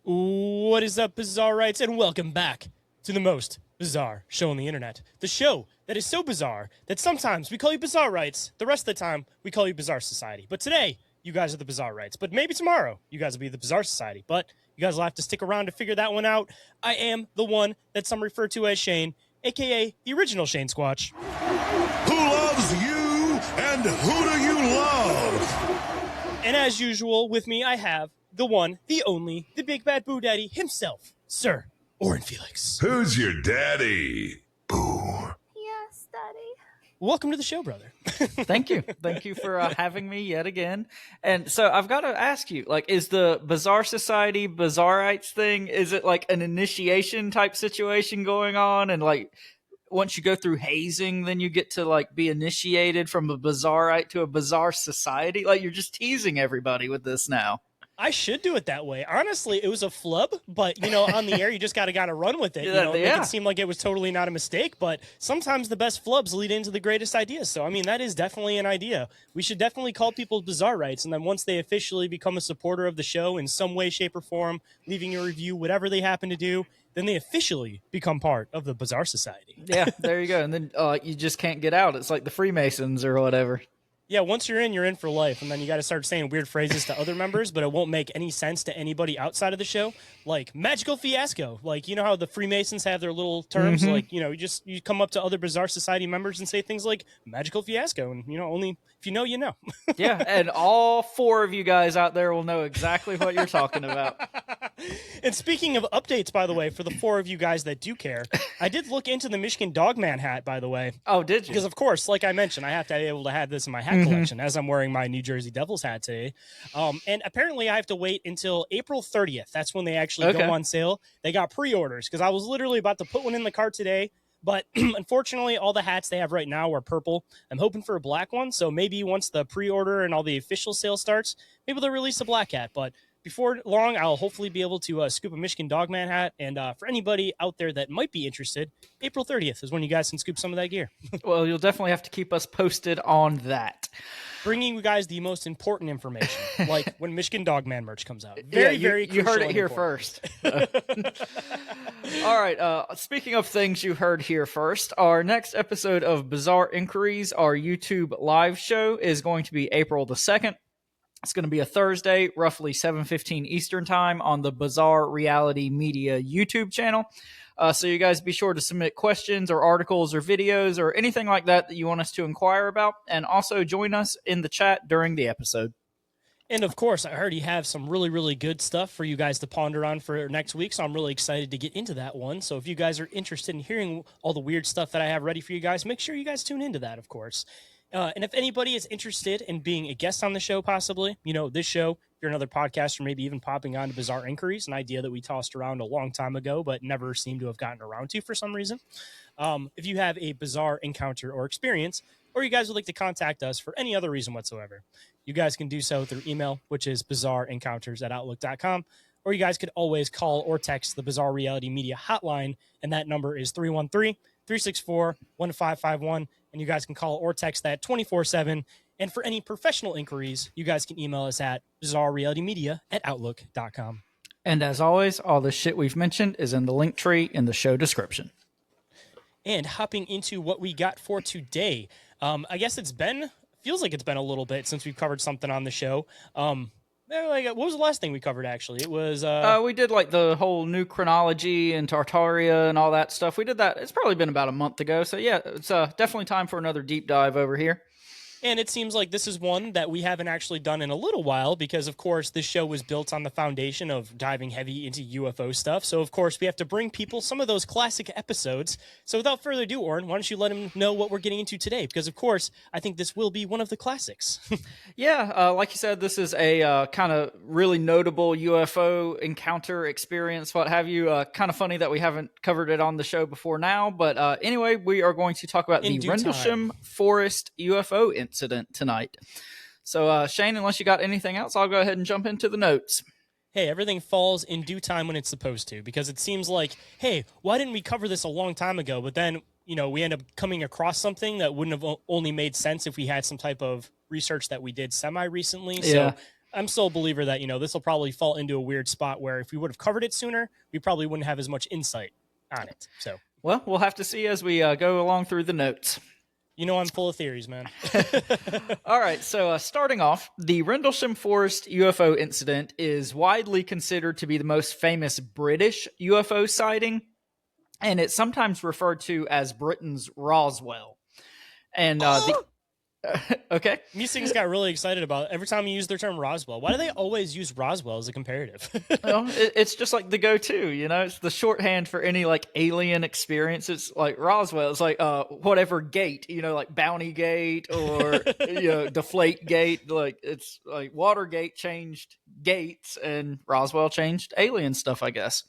What is up, Bizarrites, and welcome back to the most bizarre show on the internet. The show that is so bizarre that sometimes we call you Bizarrites, the rest of the time we call you Bizarre Society. But today, you guys are the Bizarrites. But maybe tomorrow, you guys will be the Bizarre Society. But you guys will have to stick around to figure that one out. I am the one that some refer to as Shane, a.k.a. the original Shane Squatch. Who loves you, and who do you love? And as usual, with me, I have the one, the only, the big bad boo daddy himself, Sir Orin Felix. Who's your daddy? Boo. Yes, Daddy. Welcome to the show, brother. Thank you. Thank you for having me yet again. And so I've got to ask you, like, is the Bizarre Society, Bizarrites thing, is it like an initiation type situation going on? And like, once you go through hazing, then you get to like be initiated from a Bizarrite to a Bizarre Society? Like, you're just teasing everybody with this now. I should do it that way. Honestly, it was a flub, but, you know, on the air, you just got to run with it. You know, make it seem like it was totally not a mistake, but sometimes the best flubs lead into the greatest ideas. So, I mean, that is definitely an idea. We should definitely call people Bizarrites, and then once they officially become a supporter of the show in some way, shape, or form, leaving a review, whatever they happen to do, then they officially become part of the Bizarre Society. Yeah, there you go. And then you just can't get out. It's like the Freemasons or whatever. Yeah, once you're in for life, and then you got to start saying weird phrases to other members, but it won't make any sense to anybody outside of the show. Like magical fiasco, like you know how the Freemasons have their little terms, like you know, you come up to other Bizarre Society members and say things like magical fiasco, and you know, only if you know, you know. Yeah, and all four of you guys out there will know exactly what you're talking about. And speaking of updates, by the way, for the four of you guys that do care, I did look into the Michigan Dogman hat, by the way. Oh, did you? Because, of course, like I mentioned, I have to be able to have this in my hat collection as I'm wearing my New Jersey Devils hat today. And apparently I have to wait until April 30th. That's when they actually go on sale. They got pre-orders because I was literally about to put one in the cart today. But unfortunately, all the hats they have right now are purple. I'm hoping for a black one. So maybe once the pre-order and all the official sale starts, maybe they'll release a black hat. But before long, I'll hopefully be able to scoop a Michigan Dogman hat. And for anybody out there that might be interested, April 30th is when you guys can scoop some of that gear. Well, you'll definitely have to keep us posted on that. Bringing you guys the most important information, like when Michigan Dogman merch comes out. You heard it here first. All right. Speaking of things you heard here first, our next episode of Bizarre Inquiries, our YouTube live show, is going to be April the 2nd. It's going to be a Thursday, roughly 7:15 Eastern time on the Bizarre Reality Media YouTube channel. So you guys be sure to submit questions or articles or videos or anything like that you want us to inquire about. And also join us in the chat during the episode. And of course, I heard you have some really, really good stuff for you guys to ponder on for next week. So I'm really excited to get into that one. So if you guys are interested in hearing all the weird stuff that I have ready for you guys, make sure you guys tune into that, of course. And if anybody is interested in being a guest on the show, possibly, you know, this show, if you're another podcaster, maybe even popping on to Bizarre Inquiries, an idea that we tossed around a long time ago, but never seemed to have gotten around to for some reason. If you have a bizarre encounter or experience, or you guys would like to contact us for any other reason whatsoever, you guys can do so through email, which is bizarreencounters@outlook.com, or you guys could always call or text the Bizarre Reality Media hotline, and that number is 313-364-1551, and you guys can call or text that 24/7. And for any professional inquiries, you guys can email us at bizarrerealitymedia@outlook.com. And as always, all the shit we've mentioned is in the link tree in the show description. And hopping into what we got for today, I guess feels like it's been a little bit since we've covered something on the show. What was the last thing we covered, actually? It was... we did, like, the whole new chronology and Tartaria and all that stuff. We did that. It's probably been about a month ago. So, yeah, it's definitely time for another deep dive over here. And it seems like this is one that we haven't actually done in a little while because, of course, this show was built on the foundation of diving heavy into UFO stuff. So, of course, we have to bring people some of those classic episodes. So without further ado, Orin, why don't you let them know what we're getting into today? Because, of course, I think this will be one of the classics. Yeah, like you said, this is a kind of really notable UFO encounter experience, what have you. Kind of funny that we haven't covered it on the show before now. But anyway, we are going to talk about the Rendlesham Forest UFO Incident tonight. So, Shane, unless you got anything else, I'll go ahead and jump into the notes. Hey, everything falls in due time when it's supposed to, because it seems like, hey, why didn't we cover this a long time ago? But then, we end up coming across something that wouldn't have only made sense if we had some type of research that we did semi recently. Yeah. So I'm still a believer that, this will probably fall into a weird spot where if we would have covered it sooner, we probably wouldn't have as much insight on it. So, well, we'll have to see as we go along through the notes. I'm full of theories, man. All right, so starting off, the Rendlesham Forest UFO incident is widely considered to be the most famous British UFO sighting, and it's sometimes referred to as Britain's Roswell. And okay. These things got really excited about it. Every time you use their term Roswell. Why do they always use Roswell as a comparative? Well, it's just like the go-to, It's the shorthand for any like alien experience. It's like Roswell. It's like whatever gate, like Bounty Gate or Deflate Gate. Like it's like Watergate changed gates and Roswell changed alien stuff, I guess.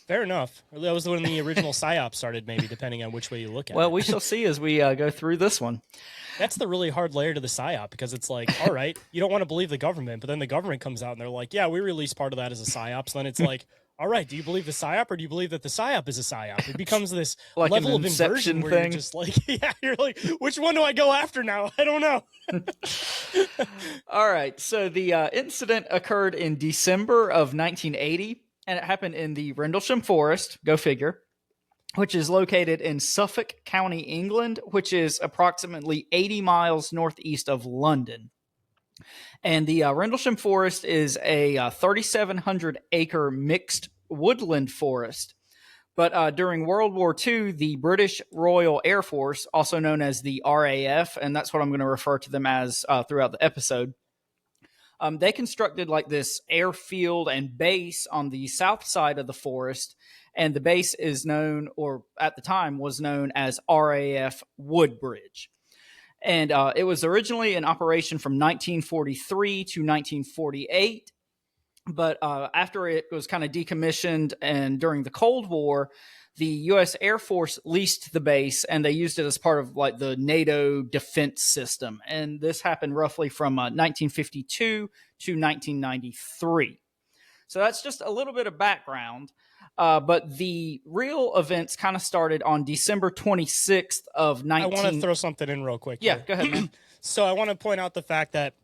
Fair enough. That was when the original PSYOP started, maybe, depending on which way you look at it. Well, we shall see as we go through this one. That's the really hard layer to the PSYOP, because it's like, all right, you don't want to believe the government, but then the government comes out and they're like, yeah, we released part of that as a PSYOP. So then it's like, all right, do you believe the PSYOP or do you believe that the PSYOP is a PSYOP? It becomes this like level of inception inversion where thing. you're just like, yeah, you're like, which one do I go after now? I don't know. All right, so the incident occurred in December of 1980. And it happened in the Rendlesham Forest, go figure, which is located in Suffolk County, England, which is approximately 80 miles northeast of London. And the Rendlesham Forest is a 3,700-acre mixed woodland forest. But during World War II, the British Royal Air Force, also known as the RAF, and that's what I'm going to refer to them as throughout the episode, they constructed like this airfield and base on the south side of the forest, and the base is known, or at the time was known as RAF Woodbridge. And it was originally in operation from 1943 to 1948, but after it was kind of decommissioned and during the Cold War, the U.S. Air Force leased the base, and they used it as part of like the NATO defense system. And this happened roughly from 1952 to 1993. So that's just a little bit of background. But the real events kind of started on December 26th of 19... I want to throw something in real quick. Yeah, here. go ahead, man. So I want to point out the fact that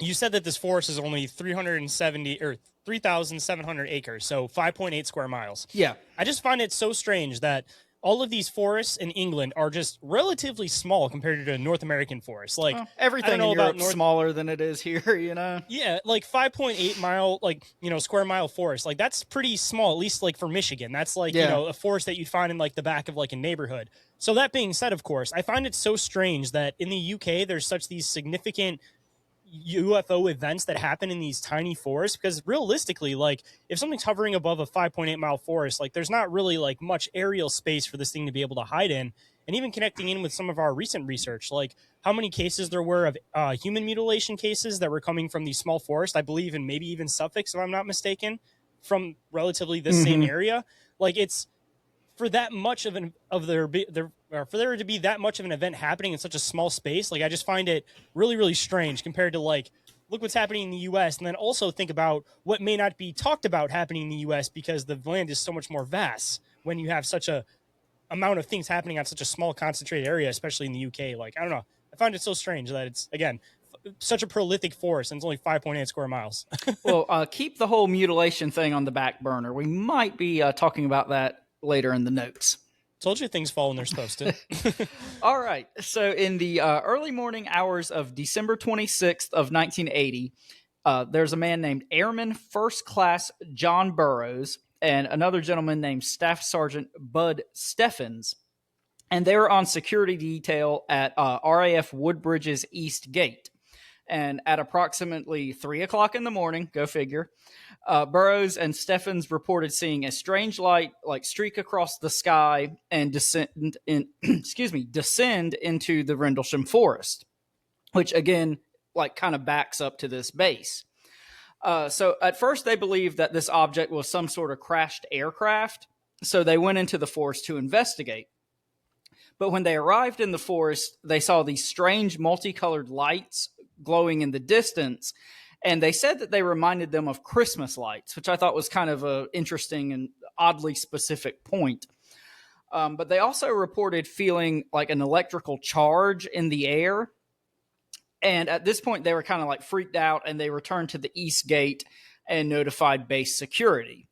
you said that this forest is only 3,700 acres, so 5.8 square miles. Yeah. I just find it so strange that all of these forests in England are just relatively small compared to North American forests. Like everything in Europe's smaller than it is here, Yeah, like 5.8 mile, square mile forest. Like that's pretty small, at least like for Michigan. That's like, a forest that you'd find in like the back of like a neighborhood. So that being said, of course, I find it so strange that in the UK, there's such these significant UFO events that happen in these tiny forests, because realistically, like if something's hovering above a 5.8 mile forest, like there's not really like much aerial space for this thing to be able to hide in. And even connecting in with some of our recent research, like how many cases there were of human mutilation cases that were coming from these small forests, I believe, and maybe even Suffolk, if I'm not mistaken, from relatively the same area. Like it's for that much of for there to be that much of an event happening in such a small space. Like I just find it really, really strange compared to like, look what's happening in the US. And then also think about what may not be talked about happening in the US because the land is so much more vast when you have such a amount of things happening on such a small concentrated area, especially in the UK. Like, I don't know. I find it so strange that it's, again, such a prolific forest and it's only 5.8 square miles. Well, keep the whole mutilation thing on the back burner. We might be talking about that later in the notes. Told you things fall when they're supposed to. All right. So in the early morning hours of December 26th of 1980, there's a man named Airman First Class John Burroughs and another gentleman named Staff Sergeant Bud Steffens. And they were on security detail at RAF Woodbridge's East Gate. And at approximately 3 o'clock in the morning, go figure, Burroughs and Steffens reported seeing a strange light like streak across the sky and descend into the Rendlesham Forest, which again, like kind of backs up to this base. So at first they believed that this object was some sort of crashed aircraft. So they went into the forest to investigate. But when they arrived in the forest, they saw these strange multicolored lights glowing in the distance. And they said that they reminded them of Christmas lights, which I thought was kind of an interesting and oddly specific point. But they also reported feeling like an electrical charge in the air. And at this point, they were kind of like freaked out, and they returned to the East Gate and notified base security.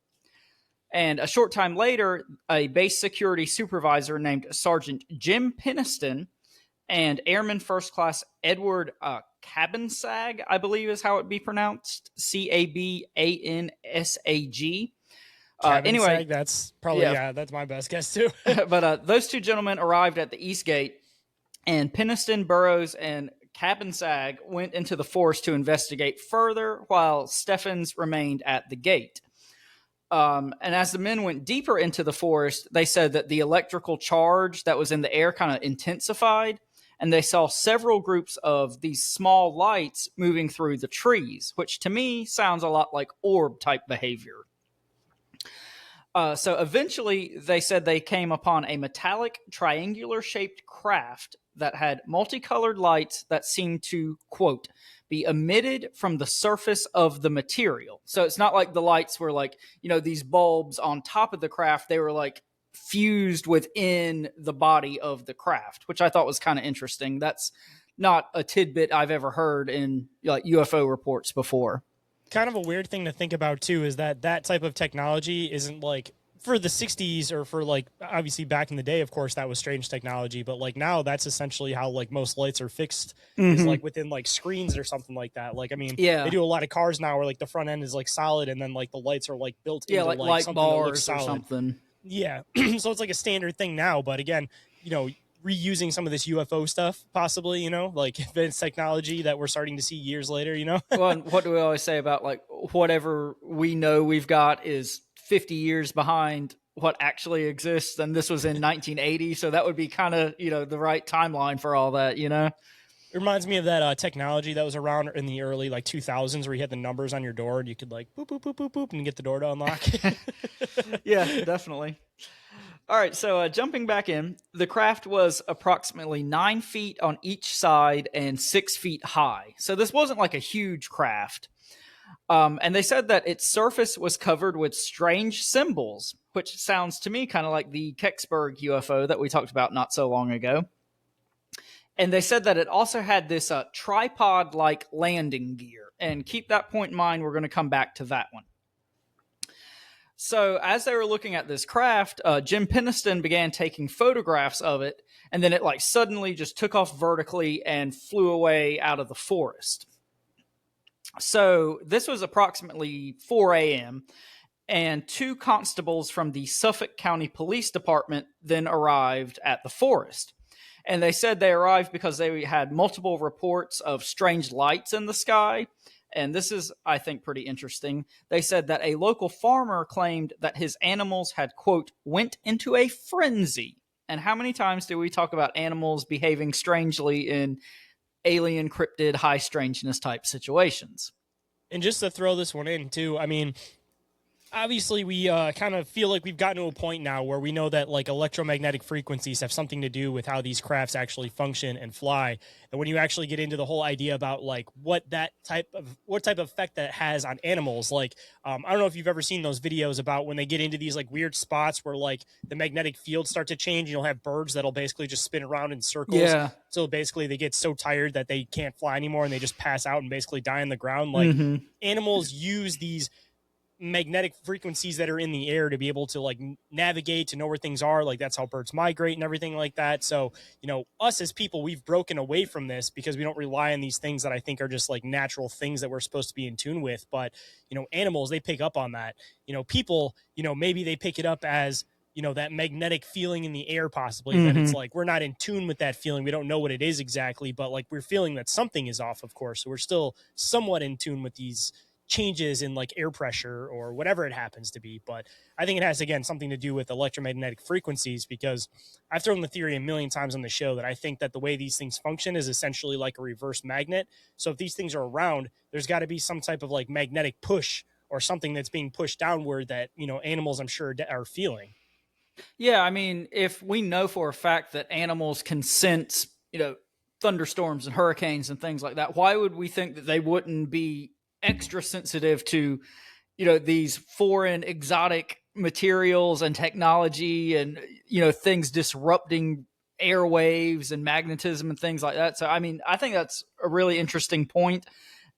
And a short time later, a base security supervisor named Sergeant Jim Peniston and Airman First Class Edward Cabansag, I believe is how it be pronounced, Cabansag. Anyway, that's probably, that's my best guess too. But those two gentlemen arrived at the East Gate, and Peniston, Burroughs, and Cabansag went into the forest to investigate further, while Steffens remained at the gate. And as the men went deeper into the forest, they said that the electrical charge that was in the air kind of intensified, and they saw several groups of these small lights moving through the trees, which to me sounds a lot like orb type behavior. So eventually they said they came upon a metallic triangular shaped craft that had multicolored lights that seemed to, quote, be emitted from the surface of the material. So it's not like the lights were like, these bulbs on top of the craft. They were like fused within the body of the craft, which I thought was kind of interesting. That's not a tidbit I've ever heard in like UFO reports before. Kind of a weird thing to think about too is that type of technology isn't like for the 60s or for like obviously back in the day, of course that was strange technology, but like now that's essentially how like most lights are fixed is like within like screens or something like that. Like, I mean, they do a lot of cars now where like the front end is like solid and then like the lights are like built into like light bars or something. Yeah. So it's like a standard thing now, but again, reusing some of this UFO stuff, possibly, like advanced technology that we're starting to see years later, Well, what do we always say about like whatever we know we've got is 50 years behind what actually exists, and this was in 1980, so that would be kind of the right timeline for all that. It reminds me of that technology that was around in the early like 2000s where you had the numbers on your door and you could like boop boop boop boop boop and get the door to unlock. Yeah, definitely. All right, so jumping back in, the craft was approximately 9 feet on each side and 6 feet high. So this wasn't like a huge craft. And they said that its surface was covered with strange symbols, which sounds to me kind of like the Kecksburg UFO that we talked about not so long ago. And they said that it also had this tripod-like landing gear. And keep that point in mind, we're going to come back to that one. So as they were looking at this craft, Jim Peniston began taking photographs of it, and then it like suddenly just took off vertically and flew away out of the forest. So this was approximately 4 a.m., and 2 constables from the Suffolk County Police Department then arrived at the forest. And they said they arrived because they had multiple reports of strange lights in the sky. And this is, I think, pretty interesting. They said that a local farmer claimed that his animals had, quote, went into a frenzy. And how many times do we talk about animals behaving strangely in alien, cryptid, high strangeness type situations? And just to throw this one in, too, I mean, obviously we kind of feel like we've gotten to a point now where we know that like electromagnetic frequencies have something to do with how these crafts actually function and fly. And when you actually get into the whole idea about like what type of effect that has on animals, like I don't know if you've ever seen those videos about when they get into these like weird spots where like the magnetic fields start to change, you'll have birds that'll basically just spin around in circles. Yeah. So basically they get so tired that they can't fly anymore and they just pass out and basically die on the ground. Like animals use these magnetic frequencies that are in the air to be able to like navigate, to know where things are. Like that's how birds migrate and everything like that. So, us as people, we've broken away from this because we don't rely on these things that I think are just like natural things that we're supposed to be in tune with. But, animals, they pick up on that. People, maybe they pick it up as, that magnetic feeling in the air, possibly that it's like, we're not in tune with that feeling. We don't know what it is exactly, but like we're feeling that something is off, of course. So we're still somewhat in tune with these changes in like air pressure or whatever it happens to be. But I think it has, again, something to do with electromagnetic frequencies, because I've thrown the theory a million times on the show that I think that the way these things function is essentially like a reverse magnet. So if these things are around, there's got to be some type of like magnetic push or something that's being pushed downward that, animals, I'm sure, are feeling. Yeah. I mean, if we know for a fact that animals can sense, thunderstorms and hurricanes and things like that, why would we think that they wouldn't be extra sensitive to, these foreign exotic materials and technology and, things disrupting airwaves and magnetism and things like that. So, I mean, I think that's a really interesting point.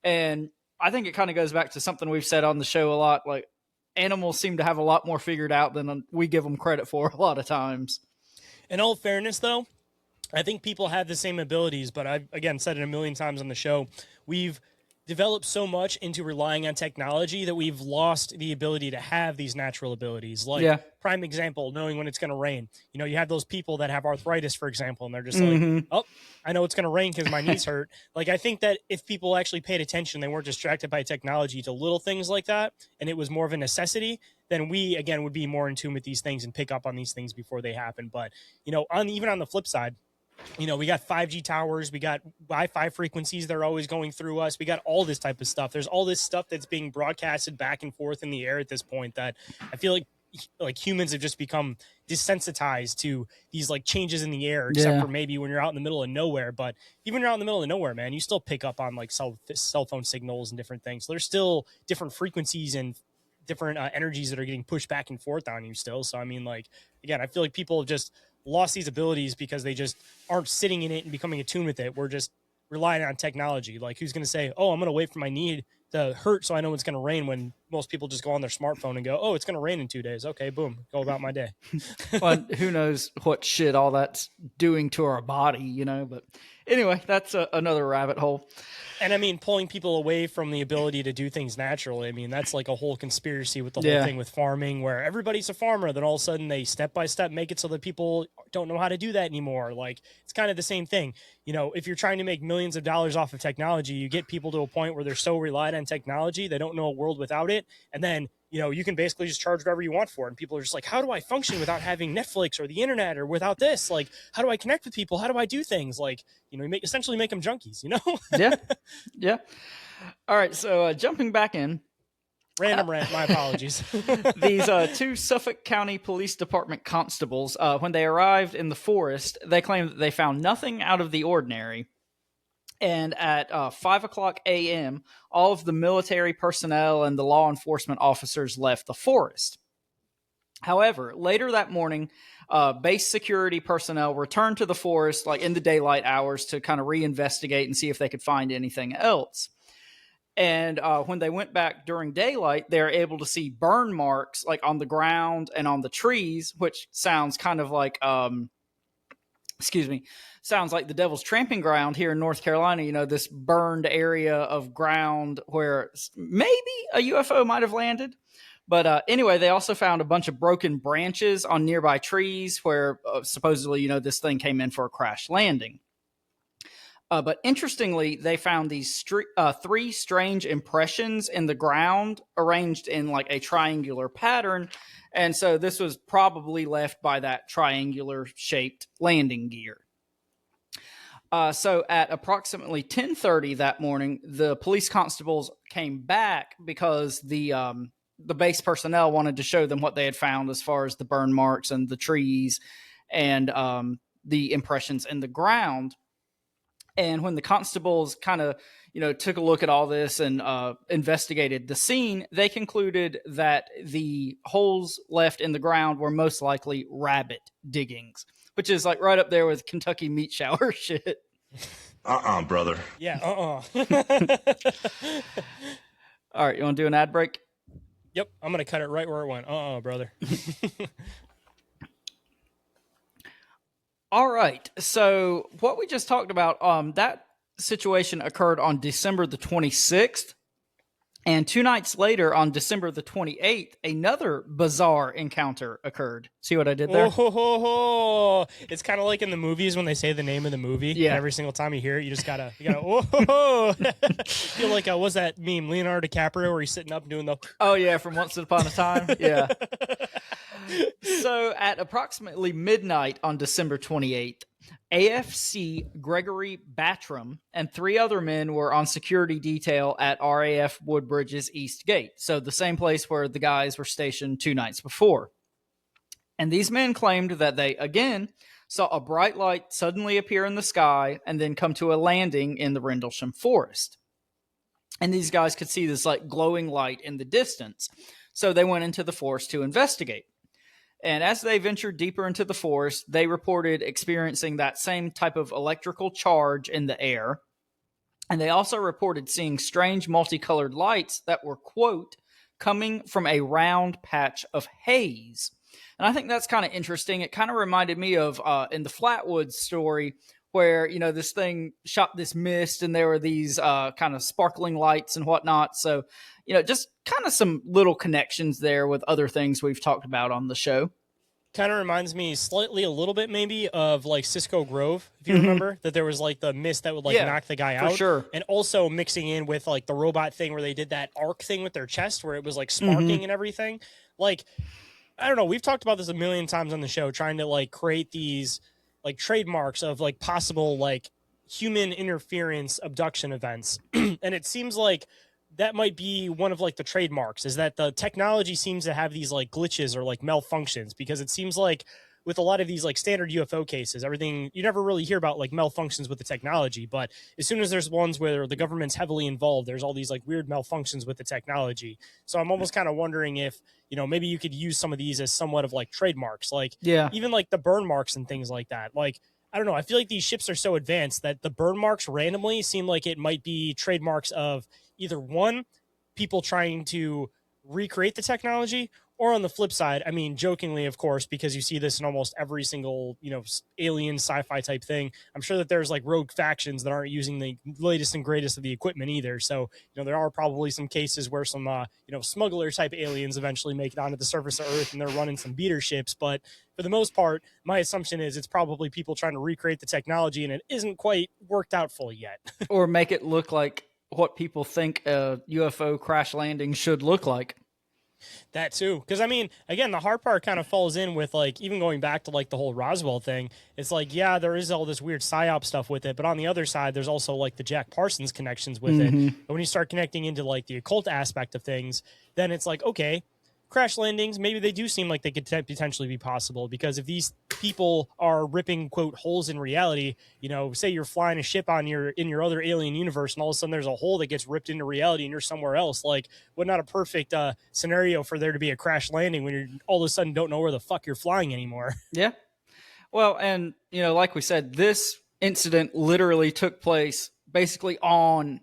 And I think it kind of goes back to something we've said on the show a lot. Like, animals seem to have a lot more figured out than we give them credit for a lot of times. In all fairness, though, I think people have the same abilities, but I've, again, said it a million times on the show. We've developed so much into relying on technology that we've lost the ability to have these natural abilities. Like, prime example, knowing when it's going to rain. You have those people that have arthritis, for example, and they're just like, oh, I know it's going to rain because my knees hurt. Like, I think that if people actually paid attention, they weren't distracted by technology to little things like that, and it was more of a necessity, then we, again, would be more in tune with these things and pick up on these things before they happen. But, even on the flip side, we got 5G towers, we got Wi-Fi frequencies that are always going through us. We got all this type of stuff. There's all this stuff that's being broadcasted back and forth in the air at this point that I feel like humans have just become desensitized to these like changes in the air, except for maybe when you're out in the middle of nowhere. But even when you're out in the middle of nowhere, man, you still pick up on like cell phone signals and different things. So there's still different frequencies and different energies that are getting pushed back and forth on you still. So, I mean, like, again, I feel like people have just lost these abilities because they just aren't sitting in it and becoming attuned with it. We're just relying on technology. Like, who's going to say, oh, I'm going to wait for my knee to hurt so I know it's going to rain, when most people just go on their smartphone and go, oh, it's going to rain in 2 days. Okay, boom, go about my day. Well, who knows what shit all that's doing to our body, but anyway, that's another rabbit hole. And I mean, pulling people away from the ability to do things naturally. I mean, that's like a whole conspiracy with the whole thing with farming, where everybody's a farmer. Then all of a sudden they step by step make it so that people don't know how to do that anymore. Like, it's kind of the same thing. If you're trying to make millions of dollars off of technology, you get people to a point where they're so reliant on technology, they don't know a world without it. And then, you can basically just charge whatever you want for it. And people are just like, how do I function without having Netflix or the internet or without this? Like, how do I connect with people? How do I do things? Like, you essentially make them junkies, Yeah. All right. So jumping back in. Random rant. My apologies. These two Suffolk County Police Department constables, when they arrived in the forest, they claimed that they found nothing out of the ordinary. And at 5 o'clock a.m., all of the military personnel and the law enforcement officers left the forest. However, later that morning, base security personnel returned to the forest, like in the daylight hours, to kind of reinvestigate and see if they could find anything else. And when they went back during daylight, they're able to see burn marks like on the ground and on the trees, which sounds kind of like sounds like the Devil's Tramping Ground here in North Carolina, this burned area of ground where maybe a UFO might have landed. But anyway, they also found a bunch of broken branches on nearby trees where supposedly, this thing came in for a crash landing. But interestingly, they found these three strange impressions in the ground arranged in like a triangular pattern. And so this was probably left by that triangular shaped landing gear. So at approximately 10:30 that morning, the police constables came back because the base personnel wanted to show them what they had found as far as the burn marks and the trees and the impressions in the ground. And when the constables kind of, took a look at all this and investigated the scene, they concluded that the holes left in the ground were most likely rabbit diggings, which is like right up there with Kentucky meat shower shit. Brother. Yeah, All right, you want to do an ad break? Yep, I'm going to cut it right where it went. Brother. All right. So what we just talked about, that situation occurred on December the 26th. And 2 nights later, on December the 28th, another bizarre encounter occred. See what I did there? Oh, it's kind of like in the movies when they say the name of the movie. Yeah. Every single time you hear it, you gotta, oh. Feel like, what's that meme? Leonardo DiCaprio where he's sitting up doing the... Oh, yeah, from Once Upon a Time. Yeah. So at approximately midnight on December 28th, AFC Gregory Battram and 3 other men were on security detail at RAF Woodbridge's East Gate. So the same place where the guys were stationed 2 nights before. And these men claimed that they, again, saw a bright light suddenly appear in the sky and then come to a landing in the Rendlesham Forest. And these guys could see this like glowing light in the distance. So they went into the forest to investigate. And as they ventured deeper into the forest, they reported experiencing that same type of electrical charge in the air. And they also reported seeing strange multicolored lights that were, quote, coming from a round patch of haze. And I think that's kind of interesting. It kind of reminded me of in the Flatwoods story where, this thing shot this mist and there were these kind of sparkling lights and whatnot. So, just kind of some little connections there with other things we've talked about on the show. Kind of reminds me slightly a little bit maybe of like Cisco Grove, if you remember, that there was like the mist that would like knock the guy out. For sure. And also mixing in with like the robot thing where they did that arc thing with their chest where it was like sparking and everything. Like, I don't know. We've talked about this a million times on the show, trying to like create these like trademarks of like possible like human interference abduction events. And it seems like that might be one of like the trademarks, is that the technology seems to have these like glitches or like malfunctions, because it seems like with a lot of these like standard UFO cases, everything, you never really hear about like malfunctions with the technology, but as soon as there's ones where the government's heavily involved, there's all these like weird malfunctions with the technology. So I'm almost kind of wondering if, maybe you could use some of these as somewhat of like trademarks, like even like the burn marks and things like that. Like, I don't know. I feel like these ships are so advanced that the burn marks randomly seem like it might be trademarks of either one, people trying to recreate the technology, or on the flip side, I mean, jokingly, of course, because you see this in almost every single, alien sci-fi type thing. I'm sure that there's like rogue factions that aren't using the latest and greatest of the equipment either. So, there are probably some cases where some, smuggler type aliens eventually make it onto the surface of Earth and they're running some beater ships. But for the most part, my assumption is it's probably people trying to recreate the technology and it isn't quite worked out fully yet. Or make it look like what people think a UFO crash landing should look like. That too. Because, I mean, again, the hard part kind of falls in with, like, even going back to, like, the whole Roswell thing. It's like, yeah, there is all this weird PSYOP stuff with it. But on the other side, there's also, like, the Jack Parsons connections with it. And when you start connecting into, like, the occult aspect of things, then it's like, okay, crash landings, maybe they do seem like they could potentially be possible, because if these people are ripping, quote, holes in reality, say you're flying a ship in your other alien universe and all of a sudden there's a hole that gets ripped into reality and you're somewhere else, like, what not a perfect scenario for there to be a crash landing when you all of a sudden don't know where the fuck you're flying anymore. Yeah. Well, and, like we said, this incident literally took place basically on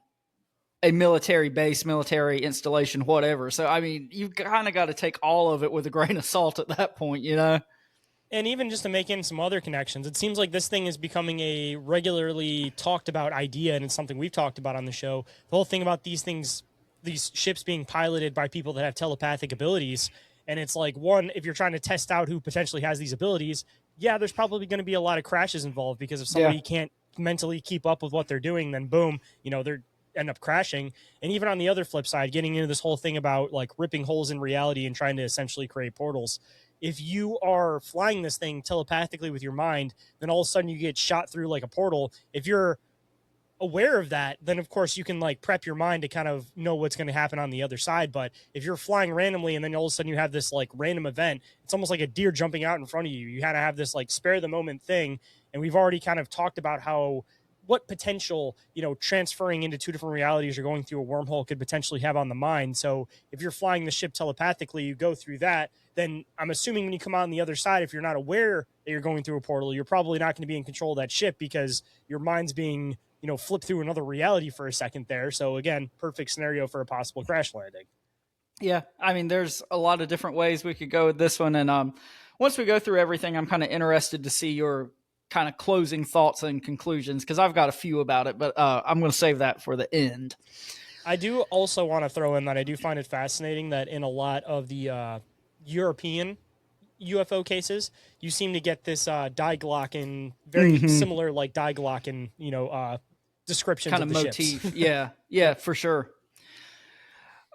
a military base, military installation, whatever. So, I mean, you've kind of got to take all of it with a grain of salt at that point, And even just to make in some other connections, it seems like this thing is becoming a regularly talked about idea, and it's something we've talked about on the show. The whole thing about these ships being piloted by people that have telepathic abilities. And it's like, one, if you're trying to test out who potentially has these abilities, yeah, there's probably going to be a lot of crashes involved, because if somebody can't mentally keep up with what they're doing, then boom, they're end up crashing. And even on the other flip side, getting into this whole thing about like ripping holes in reality and trying to essentially create portals. If you are flying this thing telepathically with your mind, then all of a sudden you get shot through like a portal. If you're aware of that, then of course you can like prep your mind to kind of know what's going to happen on the other side. But if you're flying randomly and then all of a sudden you have this like random event, it's almost like a deer jumping out in front of you. You had to have this like spare the moment thing. And we've already kind of talked about what potential, transferring into two different realities or going through a wormhole could potentially have on the mind. So if you're flying the ship telepathically, you go through that, then I'm assuming when you come out on the other side, if you're not aware that you're going through a portal, you're probably not going to be in control of that ship, because your mind's being, flipped through another reality for a second there. So again, perfect scenario for a possible crash landing. Yeah. I mean, there's a lot of different ways we could go with this one. And once we go through everything, I'm kind of interested to see your kind of closing thoughts and conclusions, because I've got a few about it, but I'm going to save that for the end. I do also want to throw in that I do find it fascinating that in a lot of the European UFO cases, you seem to get this Die Glocken, very similar like Die Glocken, descriptions kind of of the motif. ships. Yeah, for sure.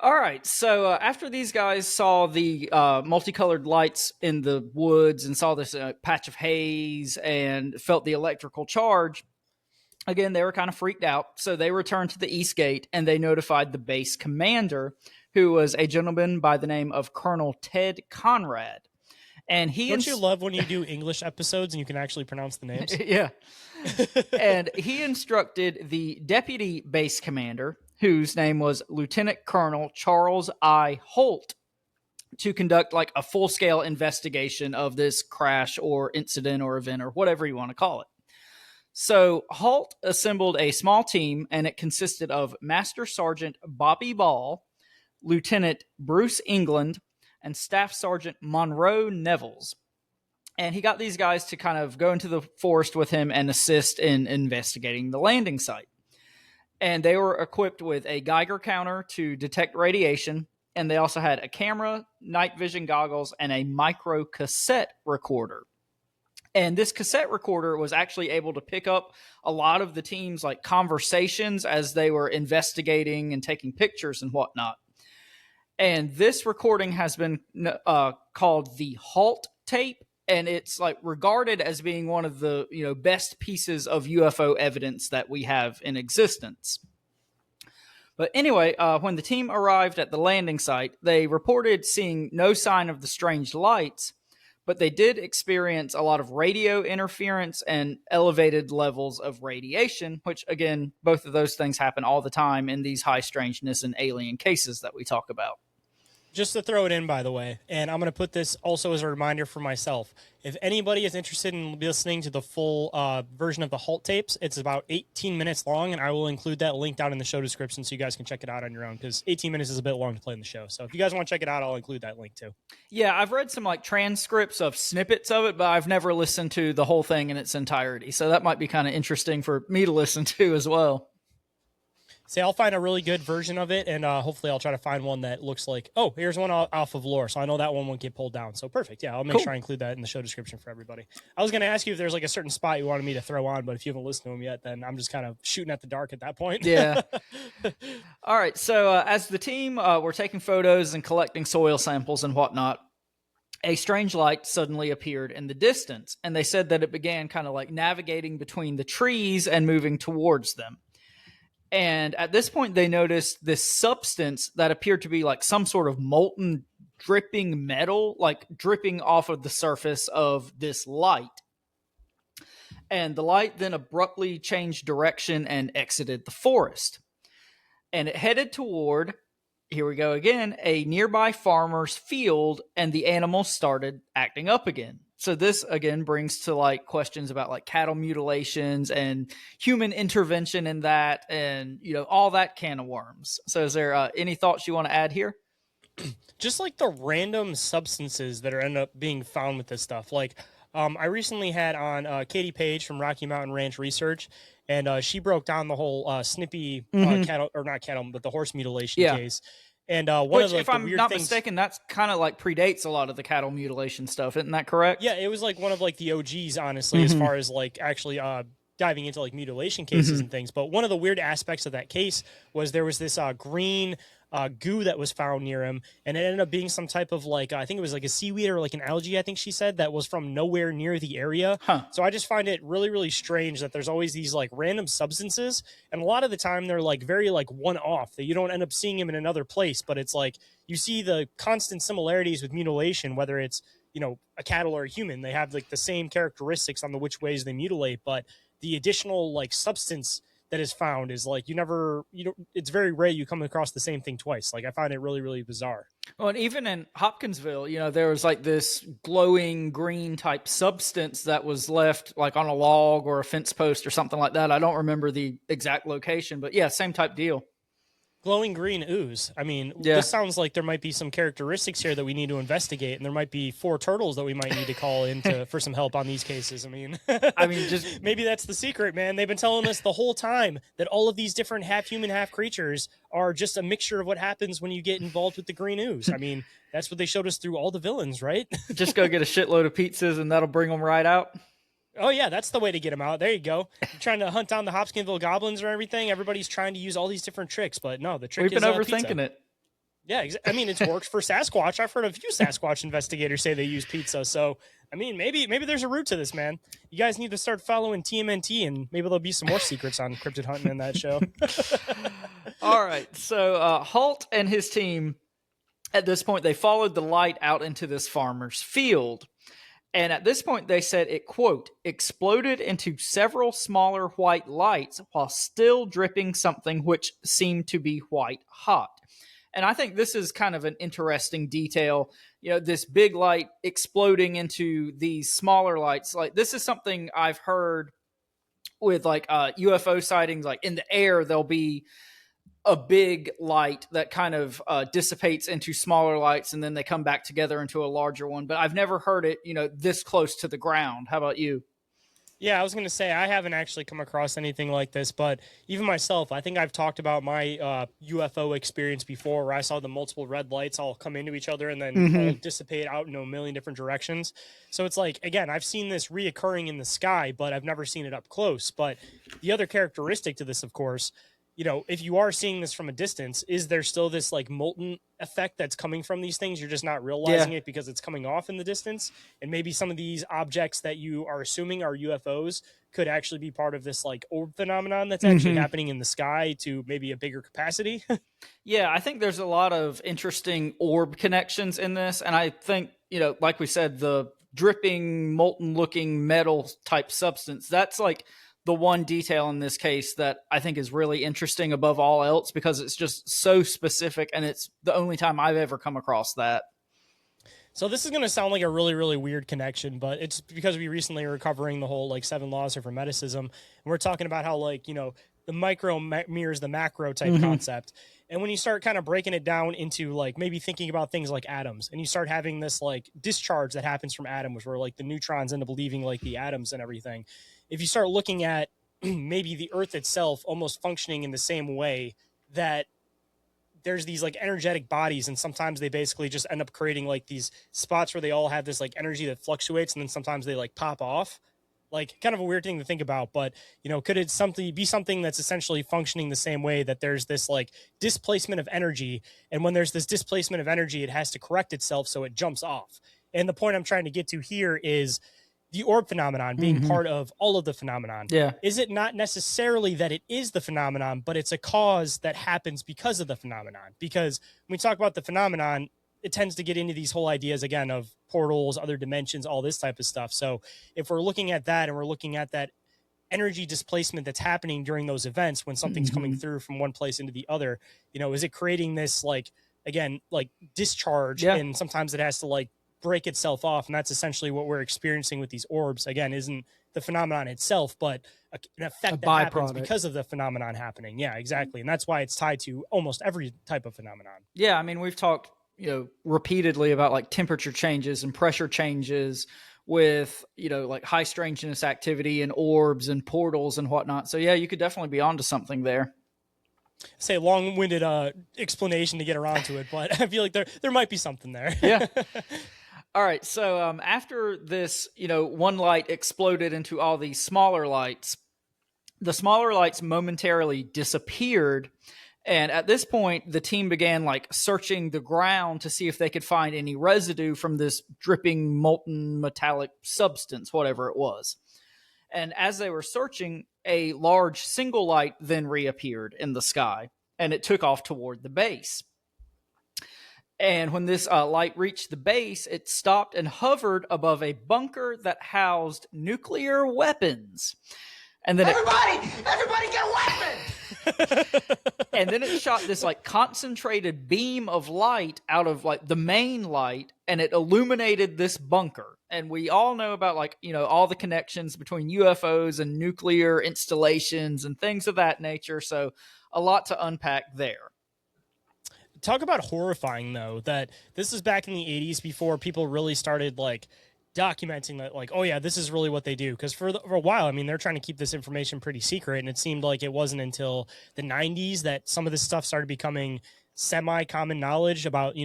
All right, so after these guys saw the multicolored lights in the woods and saw this patch of haze and felt the electrical charge, again, they were kind of freaked out. So they returned to the East Gate and they notified the base commander, who was a gentleman by the name of Colonel Ted Conrad. And Don't you love when you do English episodes and you can actually pronounce the names? Yeah. And he instructed the deputy base commander, whose name was Lieutenant Colonel Charles I. Holt, to conduct like a full-scale investigation of this crash or incident or event or whatever you want to call it. So HALT assembled a small team, and it consisted of Master Sergeant Bobby Ball, Lieutenant Bruce England, and Staff Sergeant Monroe Nevels. And he got these guys to kind of go into the forest with him and assist in investigating the landing site. And they were equipped with a Geiger counter to detect radiation, and they also had a camera, night vision goggles, and a micro cassette recorder. And this cassette recorder was actually able to pick up a lot of the team's like conversations as they were investigating and taking pictures and whatnot. And this recording has been called the HALT tape, and it's like regarded as being one of the best pieces of UFO evidence that we have in existence. But anyway, when the team arrived at the landing site, they reported seeing no sign of the strange lights, but they did experience a lot of radio interference and elevated levels of radiation, which, again, both of those things happen all the time in these high strangeness and alien cases that we talk about. Just to throw it in, by the way, and I'm going to put this also as a reminder for myself. If anybody is interested in listening to the full version of the HALT tapes, it's about 18 minutes long, and I will include that link down in the show description so you guys can check it out on your own, because 18 minutes is a bit long to play in the show. So if you guys want to check it out, I'll include that link too. Yeah, I've read some like transcripts of snippets of it, but I've never listened to the whole thing in its entirety. So that might be kind of interesting for me to listen to as well. See, I'll find a really good version of it, and hopefully I'll try to find one that looks like, oh, here's one off of lore, so I know that one won't get pulled down. So perfect. Yeah, I'll make sure I include that in the show description for everybody. I was going to ask you if there's like a certain spot you wanted me to throw on, but if you haven't listened to them yet, then I'm just kind of shooting at the dark at that point. Yeah. All right, so as the team were taking photos and collecting soil samples and whatnot, a strange light suddenly appeared in the distance, and they said that it began kind of like navigating between the trees and moving towards them. And at this point, they noticed this substance that appeared to be like some sort of molten, dripping metal, like dripping off of the surface of this light. And the light then abruptly changed direction and exited the forest. And it headed toward, here we go again, a nearby farmer's field, and the animals started acting up again. So this, again, brings to like questions about like cattle mutilations and human intervention in that, and, all that can of worms. So is there any thoughts you want to add here? Just like the random substances that end up being found with this stuff. Like, I recently had on Katie Page from Rocky Mountain Ranch Research, and she broke down the whole Snippy cattle, or not cattle, but the horse mutilation case. And which, if I'm not mistaken, that's kind of like predates a lot of the cattle mutilation stuff. Isn't that correct? Yeah, it was like one of like the OGs, honestly, as far as like actually diving into like mutilation cases and things. But one of the weird aspects of that case was there was this green goo that was found near him, and it ended up being some type of like I think it was like a seaweed or like an algae, I think she said, that was from nowhere near the area. So I just find it really, really strange that there's always these like random substances, and a lot of the time they're like very like one-off, that you don't end up seeing them in another place, but it's like you see the constant similarities with mutilation, whether it's a cattle or a human. They have like the same characteristics on the which ways they mutilate, but the additional like substance that is found is like it's very rare you come across the same thing twice. Like I find it really, really bizarre. Well, and even in Hopkinsville, there was like this glowing green type substance that was left like on a log or a fence post or something like that. I don't remember the exact location, but yeah, same type deal. Glowing green ooze. I mean, This sounds like there might be some characteristics here that we need to investigate, and there might be 4 turtles that we might need to call in for some help on these cases. I mean, just maybe that's the secret, man. They've been telling us the whole time that all of these different half human, half creatures are just a mixture of what happens when you get involved with the green ooze. I mean, that's what they showed us through all the villains, right? Just go get a shitload of pizzas, and that'll bring them right out. Oh, yeah, that's the way to get them out. There you go. You're trying to hunt down the Hopkinsville goblins or everything. Everybody's trying to use all these different tricks, but no, the trick is we've been overthinking pizza. it. Yeah, I mean, it's worked for Sasquatch. I've heard a few Sasquatch investigators say they use pizza. So, I mean, maybe there's a root to this, man. You guys need to start following TMNT, and maybe there'll be some more secrets on cryptid hunting in that show. All right, so HALT and his team, at this point, they followed the light out into this farmer's field. And at this point, they said it, quote, exploded into several smaller white lights while still dripping something which seemed to be white hot. And I think this is kind of an interesting detail. This big light exploding into these smaller lights. Like, this is something I've heard with like UFO sightings. Like in the air, there'll be a big light that kind of dissipates into smaller lights, and then they come back together into a larger one. But I've never heard it, this close to the ground. How about you? Yeah, I was going to say, I haven't actually come across anything like this, but even myself, I think I've talked about my UFO experience before, where I saw the multiple red lights all come into each other and then all dissipate out in a million different directions. So it's like, again, I've seen this reoccurring in the sky, but I've never seen it up close. But the other characteristic to this, of course, if you are seeing this from a distance, is there still this like molten effect that's coming from these things? You're just not realizing it because it's coming off in the distance. And maybe some of these objects that you are assuming are UFOs could actually be part of this like orb phenomenon that's actually happening in the sky to maybe a bigger capacity. Yeah, I think there's a lot of interesting orb connections in this. And I think, like we said, the dripping, molten looking metal type substance, that's like the one detail in this case that I think is really interesting above all else, because it's just so specific, and it's the only time I've ever come across that. So this is going to sound like a really, really weird connection, but it's because we recently are covering the whole like 7 laws of hermeticism. And we're talking about how like, the micro mirrors the macro type concept. And when you start kind of breaking it down into like maybe thinking about things like atoms, and you start having this like discharge that happens from atoms where like the neutrons end up leaving like the atoms and everything. If you start looking at maybe the Earth itself almost functioning in the same way, that there's these like energetic bodies, and sometimes they basically just end up creating like these spots where they all have this like energy that fluctuates, and then sometimes they like pop off. Like, kind of a weird thing to think about, but could it be something that's essentially functioning the same way, that there's this like displacement of energy, and when there's this displacement of energy, it has to correct itself so it jumps off. And the point I'm trying to get to here is the orb phenomenon being part of all of the phenomenon. Yeah. Is it not necessarily that it is the phenomenon, but it's a cause that happens because of the phenomenon? Because when we talk about the phenomenon, it tends to get into these whole ideas again of portals, other dimensions, all this type of stuff. So if we're looking at that, and we're looking at that energy displacement that's happening during those events when something's coming through from one place into the other, is it creating this like, again, like discharge? And sometimes it has to like break itself off, and that's essentially what we're experiencing with these orbs. Again, isn't the phenomenon itself, but an effect that happens because of the phenomenon happening. Yeah, exactly. And that's why it's tied to almost every type of phenomenon. Yeah, I mean, we've talked repeatedly about like temperature changes and pressure changes with like high strangeness activity and orbs and portals and whatnot. So yeah, you could definitely be onto something there. Say long-winded explanation to get around to it, but I feel like there might be something there. Yeah. All right. So after this, one light exploded into all these smaller lights, the smaller lights momentarily disappeared. And at this point, the team began like searching the ground to see if they could find any residue from this dripping molten metallic substance, whatever it was. And as they were searching, a large single light then reappeared in the sky, and it took off toward the base. And when this light reached the base, it stopped and hovered above a bunker that housed nuclear weapons. And then everybody get a weapon! And then it shot this like concentrated beam of light out of like the main light, and it illuminated this bunker. And we all know about like, all the connections between UFOs and nuclear installations and things of that nature. So a lot to unpack there. Talk about horrifying, though, that this is back in the 80s before people really started like documenting that, like, oh yeah, this is really what they do. Because for a while, I mean, they're trying to keep this information pretty secret, and it seemed like it wasn't until the 90s that some of this stuff started becoming semi-common knowledge about,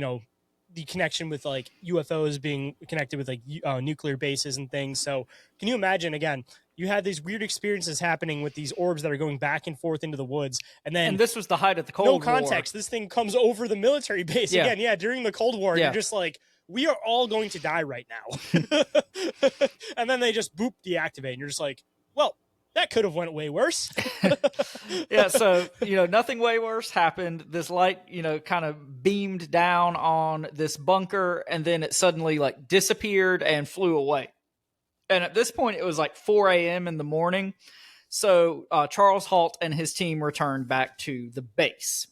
the connection with like UFOs being connected with like nuclear bases and things. So can you imagine, again, you had these weird experiences happening with these orbs that are going back and forth into the woods, and then this was the height of the Cold War. No context. This thing comes over the military base again. Yeah, during the Cold War, you're just like, we are all going to die right now. And then they just boop deactivate, and you're just like, well, that could have went way worse. Yeah, so, nothing way worse happened. This light, kind of beamed down on this bunker, and then it suddenly like disappeared and flew away. And at this point, it was like 4 a.m. in the morning. So Charles HALT and his team returned back to the base.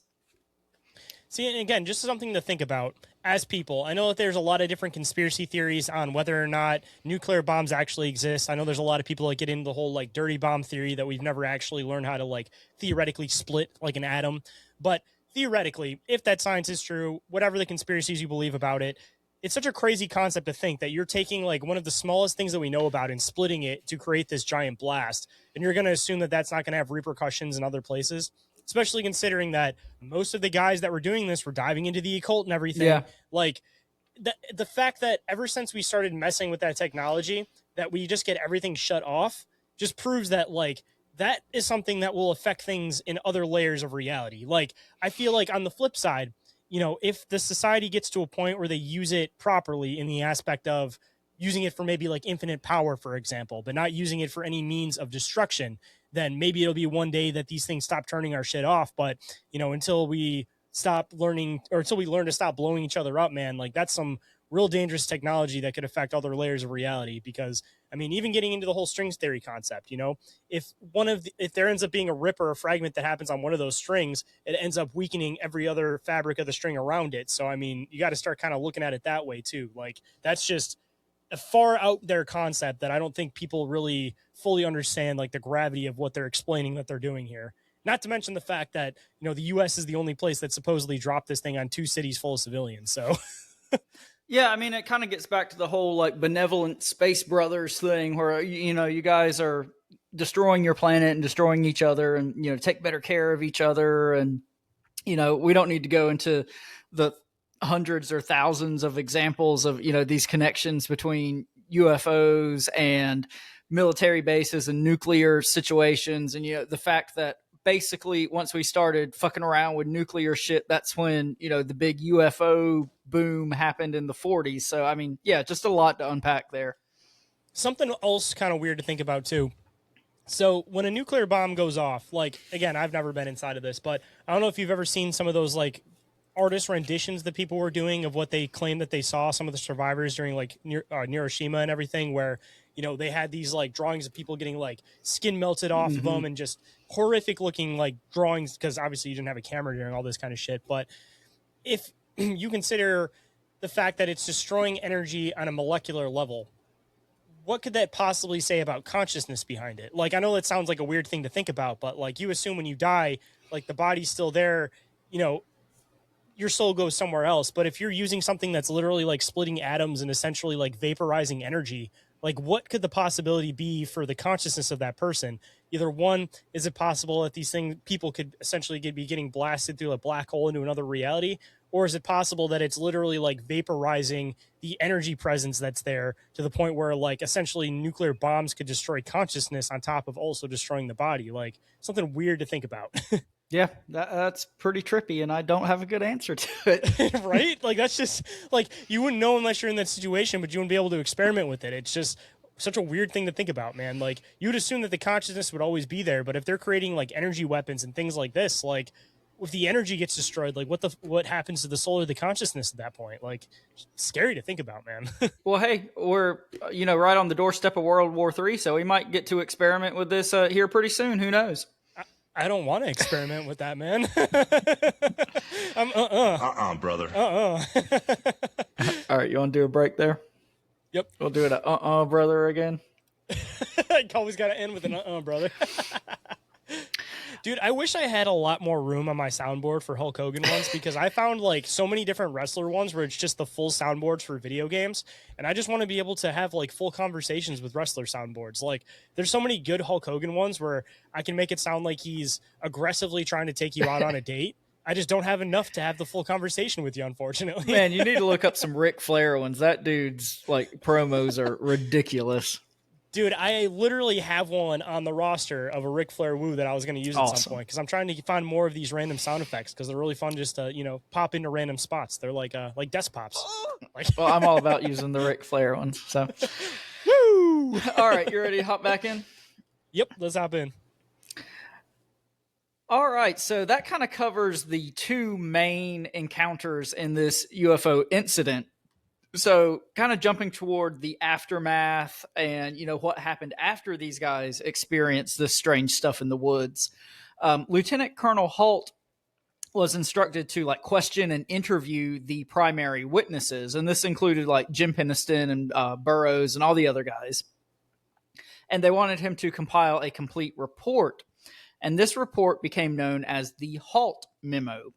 See, and again, just something to think about as people. I know that there's a lot of different conspiracy theories on whether or not nuclear bombs actually exist. I know there's a lot of people that get into the whole like dirty bomb theory that we've never actually learned how to like theoretically split like an atom. But theoretically, if that science is true, whatever the conspiracies you believe about it, it's such a crazy concept to think that you're taking like one of the smallest things that we know about and splitting it to create this giant blast. And you're going to assume that that's not going to have repercussions in other places, especially considering that most of the guys that were doing this were diving into the occult and everything. Yeah. Like the fact that ever since we started messing with that technology, that we just get everything shut off just proves that like that is something that will affect things in other layers of reality. Like I feel like on the flip side, you know, if the society gets to a point where they use it properly in the aspect of using it for maybe like infinite power, for example, but not using it for any means of destruction, then maybe it'll be one day that these things stop turning our shit off. But, you know, until we stop learning or until we learn to stop blowing each other up, man, like that's some real dangerous technology that could affect other layers of reality. Because I mean, even getting into the whole strings theory concept, you know, if there ends up being a rip or a fragment that happens on one of those strings, it ends up weakening every other fabric of the string around it. So, I mean, you got to start kind of looking at it that way too. Like that's just a far out there concept that I don't think people really fully understand, like the gravity of what they're explaining that they're doing here. Not to mention the fact that, you know, the U.S. is the only place that supposedly dropped this thing on 2 cities full of civilians. So Yeah, I mean, it kind of gets back to the whole like benevolent space brothers thing where, you know, you guys are destroying your planet and destroying each other and, you know, take better care of each other. And, you know, we don't need to go into the hundreds or thousands of examples of, you know, these connections between UFOs and military bases and nuclear situations. And, you know, the fact that basically once we started fucking around with nuclear shit, that's when, you know, the big UFO boom happened in the 40s. So, I mean, yeah, just a lot to unpack there. something else kind of weird to think about too. So when a nuclear bomb goes off, like, again, I've never been inside of this, but I don't know if you've ever seen some of those like artist renditions that people were doing of what they claimed that they saw, some of the survivors during like Hiroshima and everything, where, you know, they had these like drawings of people getting like skin melted off of them and just horrific looking like drawings, because obviously you didn't have a camera during all this kind of shit. But if you consider the fact that it's destroying energy on a molecular level, what could that possibly say about consciousness behind it? Like, I know that sounds like a weird thing to think about, but like you assume when you die, like the body's still there, you know, your soul goes somewhere else. But if you're using something that's literally like splitting atoms and essentially like vaporizing energy, like what could the possibility be for the consciousness of that person? Either one, is it possible that these things, people could essentially be getting blasted through a black hole into another reality? Or is it possible that it's literally like vaporizing the energy presence that's there to the point where like essentially nuclear bombs could destroy consciousness on top of also destroying the body? Like something weird to think about. Yeah, that's pretty trippy, and I don't have a good answer to it. Right? Like that's just like you wouldn't know unless you're in that situation, but you wouldn't be able to experiment with it. It's just such a weird thing to think about, man. Like you'd assume that the consciousness would always be there, but if they're creating like energy weapons and things like this, like if the energy gets destroyed, like what happens to the soul or the consciousness at that point? Like scary to think about, man. Well, hey, we're, you know, right on the doorstep of World War III, so we might get to experiment with this here pretty soon. Who knows? I don't want to experiment with that, man. Brother. All right, you want to do a break there? Yep. We'll do it brother again. Always got to end with an brother. Dude, I wish I had a lot more room on my soundboard for Hulk Hogan ones, because I found like so many different wrestler ones where it's just the full soundboards for video games. And I just want to be able to have like full conversations with wrestler soundboards. Like there's so many good Hulk Hogan ones where I can make it sound like he's aggressively trying to take you out on a date. I just don't have enough to have the full conversation with you, unfortunately. Man, you need to look up some Ric Flair ones. That dude's like promos are ridiculous. Dude, I literally have one on the roster of a Ric Flair woo that I was going to use at some point, because I'm trying to find more of these random sound effects because they're really fun just to, you know, pop into random spots. They're like desk pops. Well, I'm all about using the Ric Flair ones. So, woo! All right, you ready to hop back in? Yep, let's hop in. All right, so that kind of covers the two main encounters in this UFO incident. So kind of jumping toward the aftermath and, you know, what happened after these guys experienced this strange stuff in the woods. Lieutenant Colonel HALT was instructed to like question and interview the primary witnesses. And this included like Jim Penniston and Burroughs and all the other guys. And they wanted him to compile a complete report. And this report became known as the HALT memo.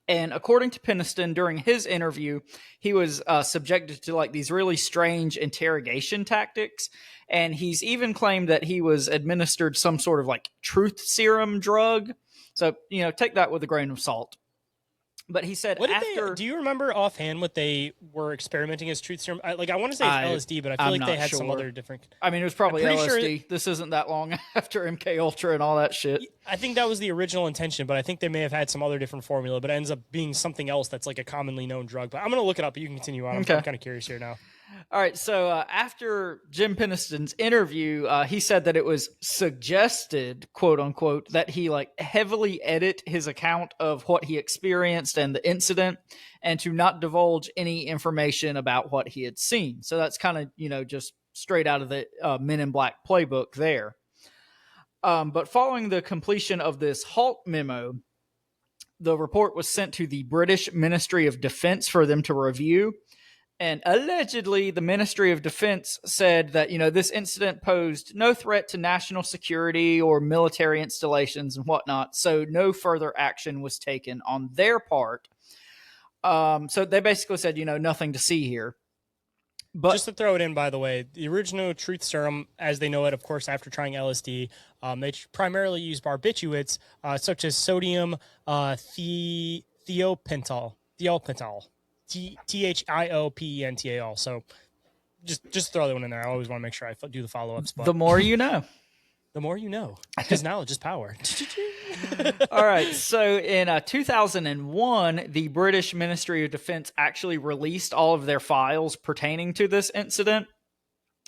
And according to Penniston, during his interview, he was subjected to like these really strange interrogation tactics. And he's even claimed that he was administered some sort of like truth serum drug. So, take that with a grain of salt. But he said do you remember offhand what they were experimenting as truth serum? I want to say it's LSD, but I feel like they had some other different. I mean, it was probably LSD. This isn't that long after MK Ultra and all that shit. I think that was the original intention, but I think they may have had some other different formula, but it ends up being something else that's like a commonly known drug. But I'm going to look it up. You can continue on. I'm kind of curious here now. All right, so after Jim Penniston's interview, he said that it was suggested, quote unquote, that he like heavily edit his account of what he experienced and the incident, and to not divulge any information about what he had seen. So that's kind of just straight out of the Men in Black playbook there. But following the completion of this HALT memo, the report was sent to the British Ministry of Defense for them to review. And allegedly, the Ministry of Defense said that, this incident posed no threat to national security or military installations and whatnot. So no further action was taken on their part. So they basically said, nothing to see here. But just to throw it in, by the way, the original truth serum, as they know it, of course, after trying LSD, they primarily used barbiturates such as sodium thiopental. THIOPENTAL. So just throw that one in there. I always want to make sure I do the follow-ups. But the more you know. The more you know. Because knowledge is power. All right. So in 2001, the British Ministry of Defense actually released all of their files pertaining to this incident.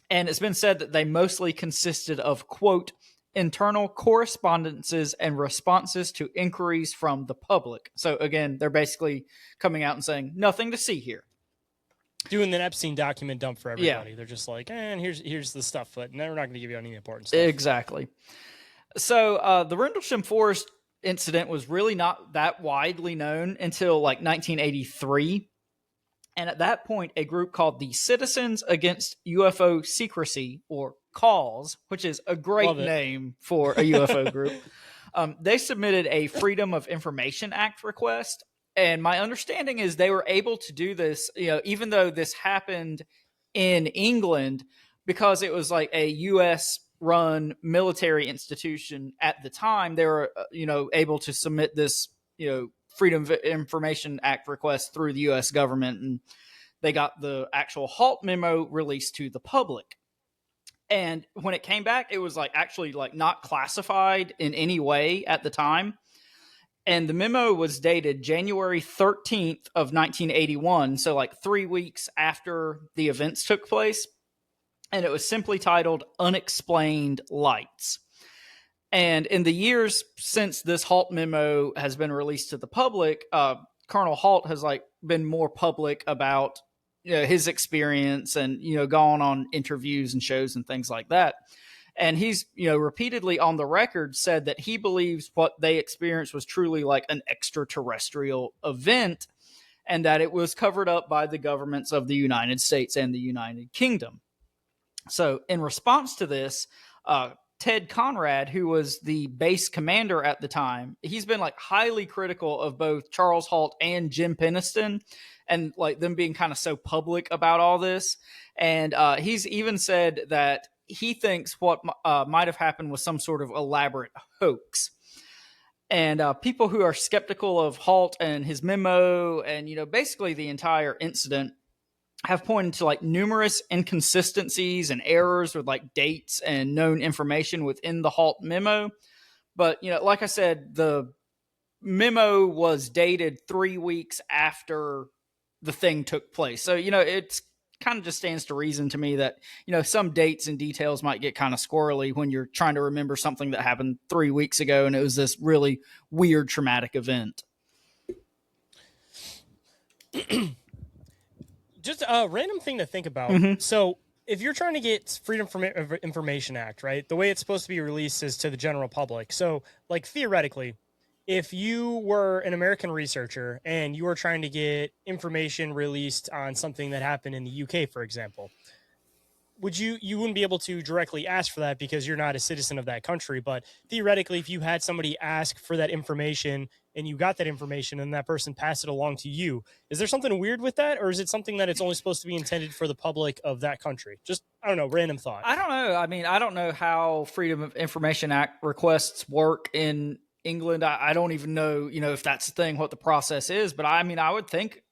And it's been said that they mostly consisted of, quote, internal correspondences and responses to inquiries from the public. So again, they're basically coming out and saying nothing to see here. Doing an Epstein document dump for everybody. Yeah. They're just like, and here's the stuff, but we're not going to give you any important stuff. Exactly. So the Rendlesham Forest incident was really not that widely known until like 1983. And at that point, a group called the Citizens Against UFO Secrecy, or CALS, which is a great name for a UFO group, they submitted a Freedom of Information Act request. And my understanding is they were able to do this, even though this happened in England, because it was like a U.S. run military institution at the time. They were, able to submit this, Freedom of Information Act request through the U.S. government, and they got the actual HALT memo released to the public. And when it came back, it was like actually like not classified in any way at the time. And the memo was dated January 13th of 1981, so like 3 weeks after the events took place. And it was simply titled Unexplained Lights. And in the years since this HALT memo has been released to the public, Colonel HALT has like been more public about his experience and gone on interviews and shows and things like that. And he's repeatedly on the record said that he believes what they experienced was truly like an extraterrestrial event, and that it was covered up by the governments of the United States and the United Kingdom. So in response to this, Ted Conrad, who was the base commander at the time, he's been like highly critical of both Charles HALT and Jim Penniston, and like them being kind of so public about all this. And he's even said that he thinks what might have happened was some sort of elaborate hoax. And people who are skeptical of HALT and his memo and, basically the entire incident have pointed to like numerous inconsistencies and errors with like dates and known information within the HALT memo. But, like I said, the memo was dated 3 weeks after the thing took place. So, it's kind of just stands to reason to me that, some dates and details might get kind of squirrely when you're trying to remember something that happened 3 weeks ago and it was this really weird, traumatic event. Just a random thing to think about. Mm-hmm. So if you're trying to get Freedom of Information Act, right, the way it's supposed to be released is to the general public. So, like, theoretically, if you were an American researcher and you were trying to get information released on something that happened in the UK, for example, you wouldn't be able to directly ask for that because you're not a citizen of that country. But theoretically, if you had somebody ask for that information and you got that information and that person passed it along to you, is there something weird with that? Or is it something that it's only supposed to be intended for the public of that country? Just, I don't know, random thought. I don't know. I mean, I don't know how Freedom of Information Act requests work in England. I don't even know, if that's the thing, what the process is. But I mean, I would think,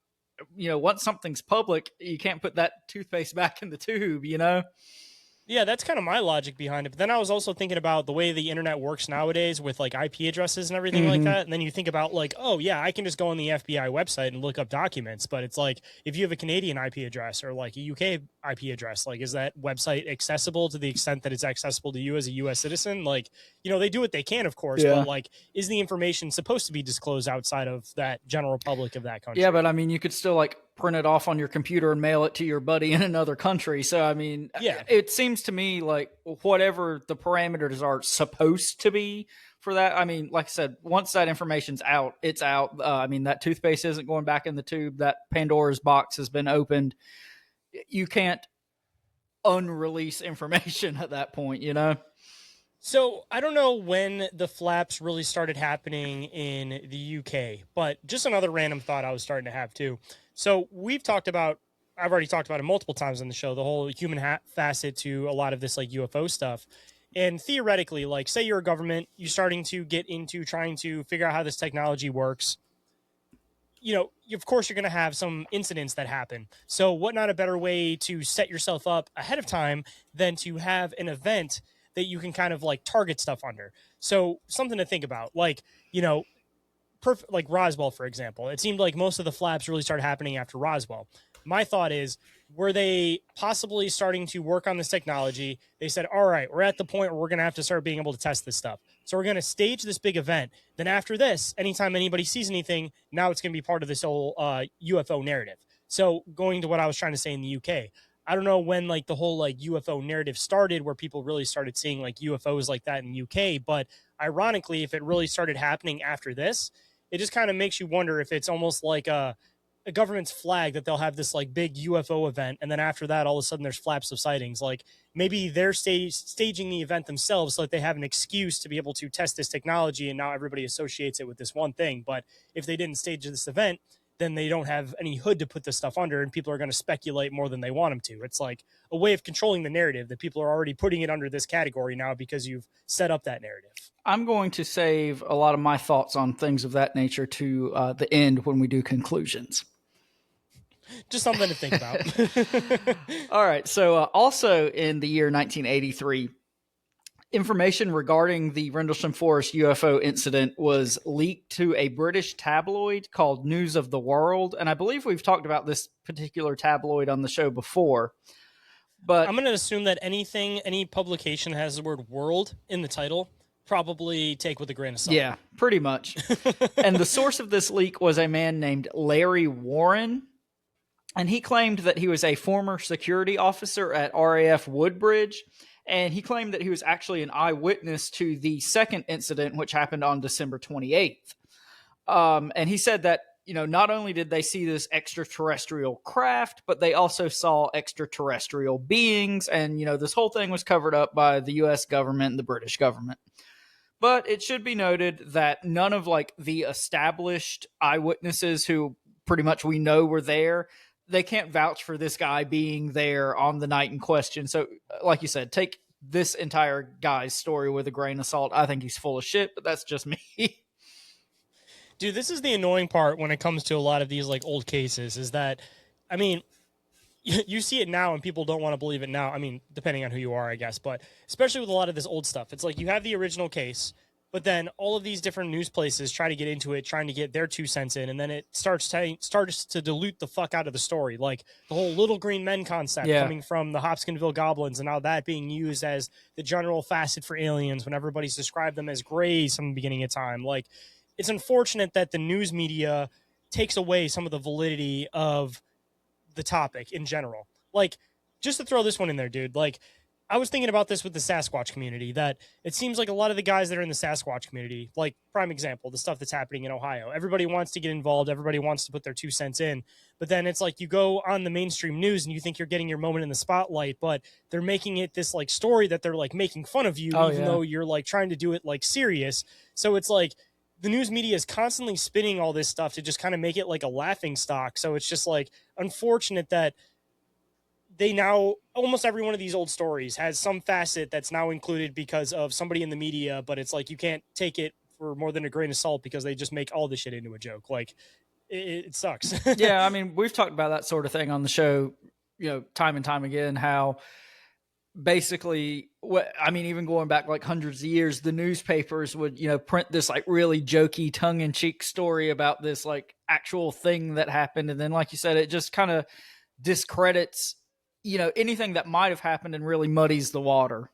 once something's public, you can't put that toothpaste back in the tube, Yeah, that's kind of my logic behind it. But then I was also thinking about the way the internet works nowadays with like IP addresses and everything like that. And then you think about like, oh yeah, I can just go on the FBI website and look up documents. But it's like, if you have a Canadian IP address or like a UK IP address, like, is that website accessible to the extent that it's accessible to you as a US citizen? Like, they do what they can, of course, but like, is the information supposed to be disclosed outside of that general public of that country? Yeah, but I mean, you could still like print it off on your computer and mail it to your buddy in another country. So, I mean, yeah, it seems to me like whatever the parameters are supposed to be for that. I mean, like I said, once that information's out, it's out. I mean, that toothpaste isn't going back in the tube. That Pandora's box has been opened. You can't unrelease information at that point, So I don't know when the flaps really started happening in the UK, but just another random thought I was starting to have too. So I've already talked about it multiple times on the show, the whole human facet to a lot of this like UFO stuff. And theoretically, like say you're a government, you're starting to get into trying to figure out how this technology works. Of course you're going to have some incidents that happen. So what not a better way to set yourself up ahead of time than to have an event that you can kind of like target stuff under. So something to think about, like, like Roswell, for example. It seemed like most of the flaps really started happening after Roswell. My thought is, were they possibly starting to work on this technology? They said, all right, we're at the point where we're going to have to start being able to test this stuff. So we're going to stage this big event. Then after this, anytime anybody sees anything, now it's going to be part of this whole UFO narrative. So going to what I was trying to say in the UK, I don't know when like the whole like UFO narrative started where people really started seeing like UFOs like that in the UK. But ironically, if it really started happening after this, it just kind of makes you wonder if it's almost like a government's flag that they'll have this like big UFO event. And then after that, all of a sudden there's flaps of sightings. Like maybe they're staging the event themselves so that they have an excuse to be able to test this technology. And now everybody associates it with this one thing. But if they didn't stage this event, then they don't have any hood to put this stuff under, and people are going to speculate more than they want them to. It's like a way of controlling the narrative that people are already putting it under this category now because you've set up that narrative. I'm going to save a lot of my thoughts on things of that nature to the end when we do conclusions. Just something to think about. All right. So also in the year 1983, information regarding the Rendlesham Forest UFO incident was leaked to a British tabloid called News of the World. And I believe we've talked about this particular tabloid on the show before. But I'm going to assume that any publication that has the word world in the title, probably take with a grain of salt. Yeah, pretty much. And the source of this leak was a man named Larry Warren. And he claimed that he was a former security officer at RAF Woodbridge. And he claimed that he was actually an eyewitness to the second incident, which happened on December 28th. And he said that, not only did they see this extraterrestrial craft, but they also saw extraterrestrial beings. And, this whole thing was covered up by the U.S. government and the British government. But it should be noted that none of the established eyewitnesses who pretty much we know were there, they can't vouch for this guy being there on the night in question. So, like you said, take this entire guy's story with a grain of salt. I think he's full of shit, but that's just me. Dude, this is the annoying part when it comes to a lot of these old cases is that, I mean, you see it now and people don't want to believe it now. I mean, depending on who you are, I guess, but especially with a lot of this old stuff, it's like you have the original case, but then all of these different news places try to get into it, trying to get their 2 cents in, and then it starts to dilute the fuck out of the story. Like the whole little green men concept coming from the Hopkinsville goblins, and now that being used as the general facet for aliens when everybody's described them as grays from the beginning of time. Like, it's unfortunate that the news media takes away some of the validity of the topic in general. Like, just to throw this one in there, dude, I was thinking about this with the Sasquatch community, that it seems like a lot of the guys that are in the Sasquatch community, like prime example, the stuff that's happening in Ohio, everybody wants to get involved. Everybody wants to put their 2 cents in, but then it's like you go on the mainstream news and you think you're getting your moment in the spotlight, but they're making it this like story that they're like making fun of you, even though you're like trying to do it like serious. So it's like the news media is constantly spinning all this stuff to just kind of make it like a laughing stock. So it's just like unfortunate that they now, almost every one of these old stories has some facet that's now included because of somebody in the media, but it's like you can't take it for more than a grain of salt because they just make all this shit into a joke. Like it sucks. Yeah, I mean, we've talked about that sort of thing on the show, time and time again, how basically, even going back like hundreds of years, the newspapers would, print this like really jokey tongue-in-cheek story about this like actual thing that happened. And then, like you said, it just kind of discredits anything that might have happened and really muddies the water.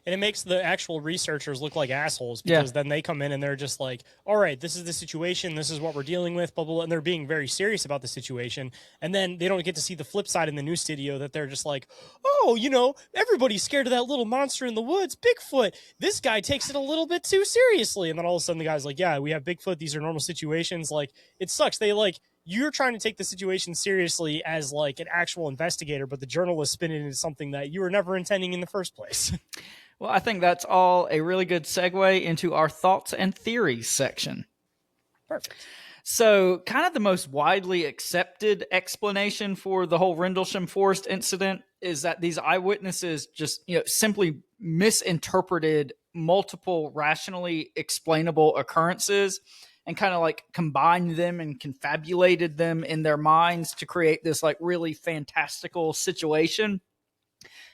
And it makes the actual researchers look like assholes because then they come in and they're just like, all right, this is the situation. This is what we're dealing with, blah, blah, blah. And they're being very serious about the situation. And then they don't get to see the flip side in the news studio that they're just like, oh, everybody's scared of that little monster in the woods, Bigfoot. This guy takes it a little bit too seriously. And then all of a sudden the guy's like, yeah, we have Bigfoot. These are normal situations. Like, it sucks. You're trying to take the situation seriously as like an actual investigator, but the journalists spin it into something that you were never intending in the first place. Well, I think that's all a really good segue into our thoughts and theories section. Perfect. So kind of the most widely accepted explanation for the whole Rendlesham Forest incident is that these eyewitnesses just, simply misinterpreted multiple rationally explainable occurrences and kind of like combined them and confabulated them in their minds to create this like really fantastical situation.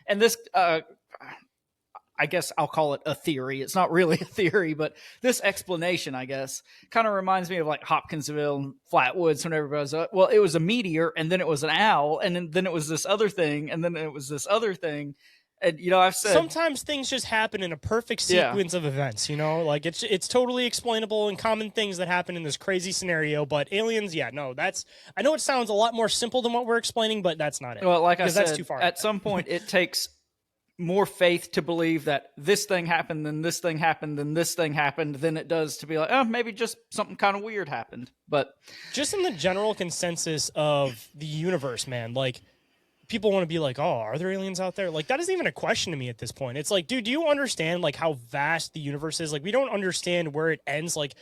And this, I guess I'll call it a theory. It's not really a theory, but this explanation, I guess, kind of reminds me of like Hopkinsville and Flatwoods when everybody's like, well, it was a meteor and then it was an owl and then it was this other thing and then it was this other thing. And, I've said sometimes things just happen in a perfect sequence of events, like it's totally explainable and common things that happen in this crazy scenario. But aliens, I know it sounds a lot more simple than what we're explaining, but that's not it. Well, like I said, that's too far. At some point it takes more faith to believe that this thing happened, then this thing happened, then this thing happened, than it does to be like, oh, maybe just something kind of weird happened. But just in the general consensus of the universe, man, like, people want to be like, oh, are there aliens out there? Like, that isn't even a question to me at this point. It's like, dude, do you understand like how vast the universe is? Like, we don't understand where it ends. Like,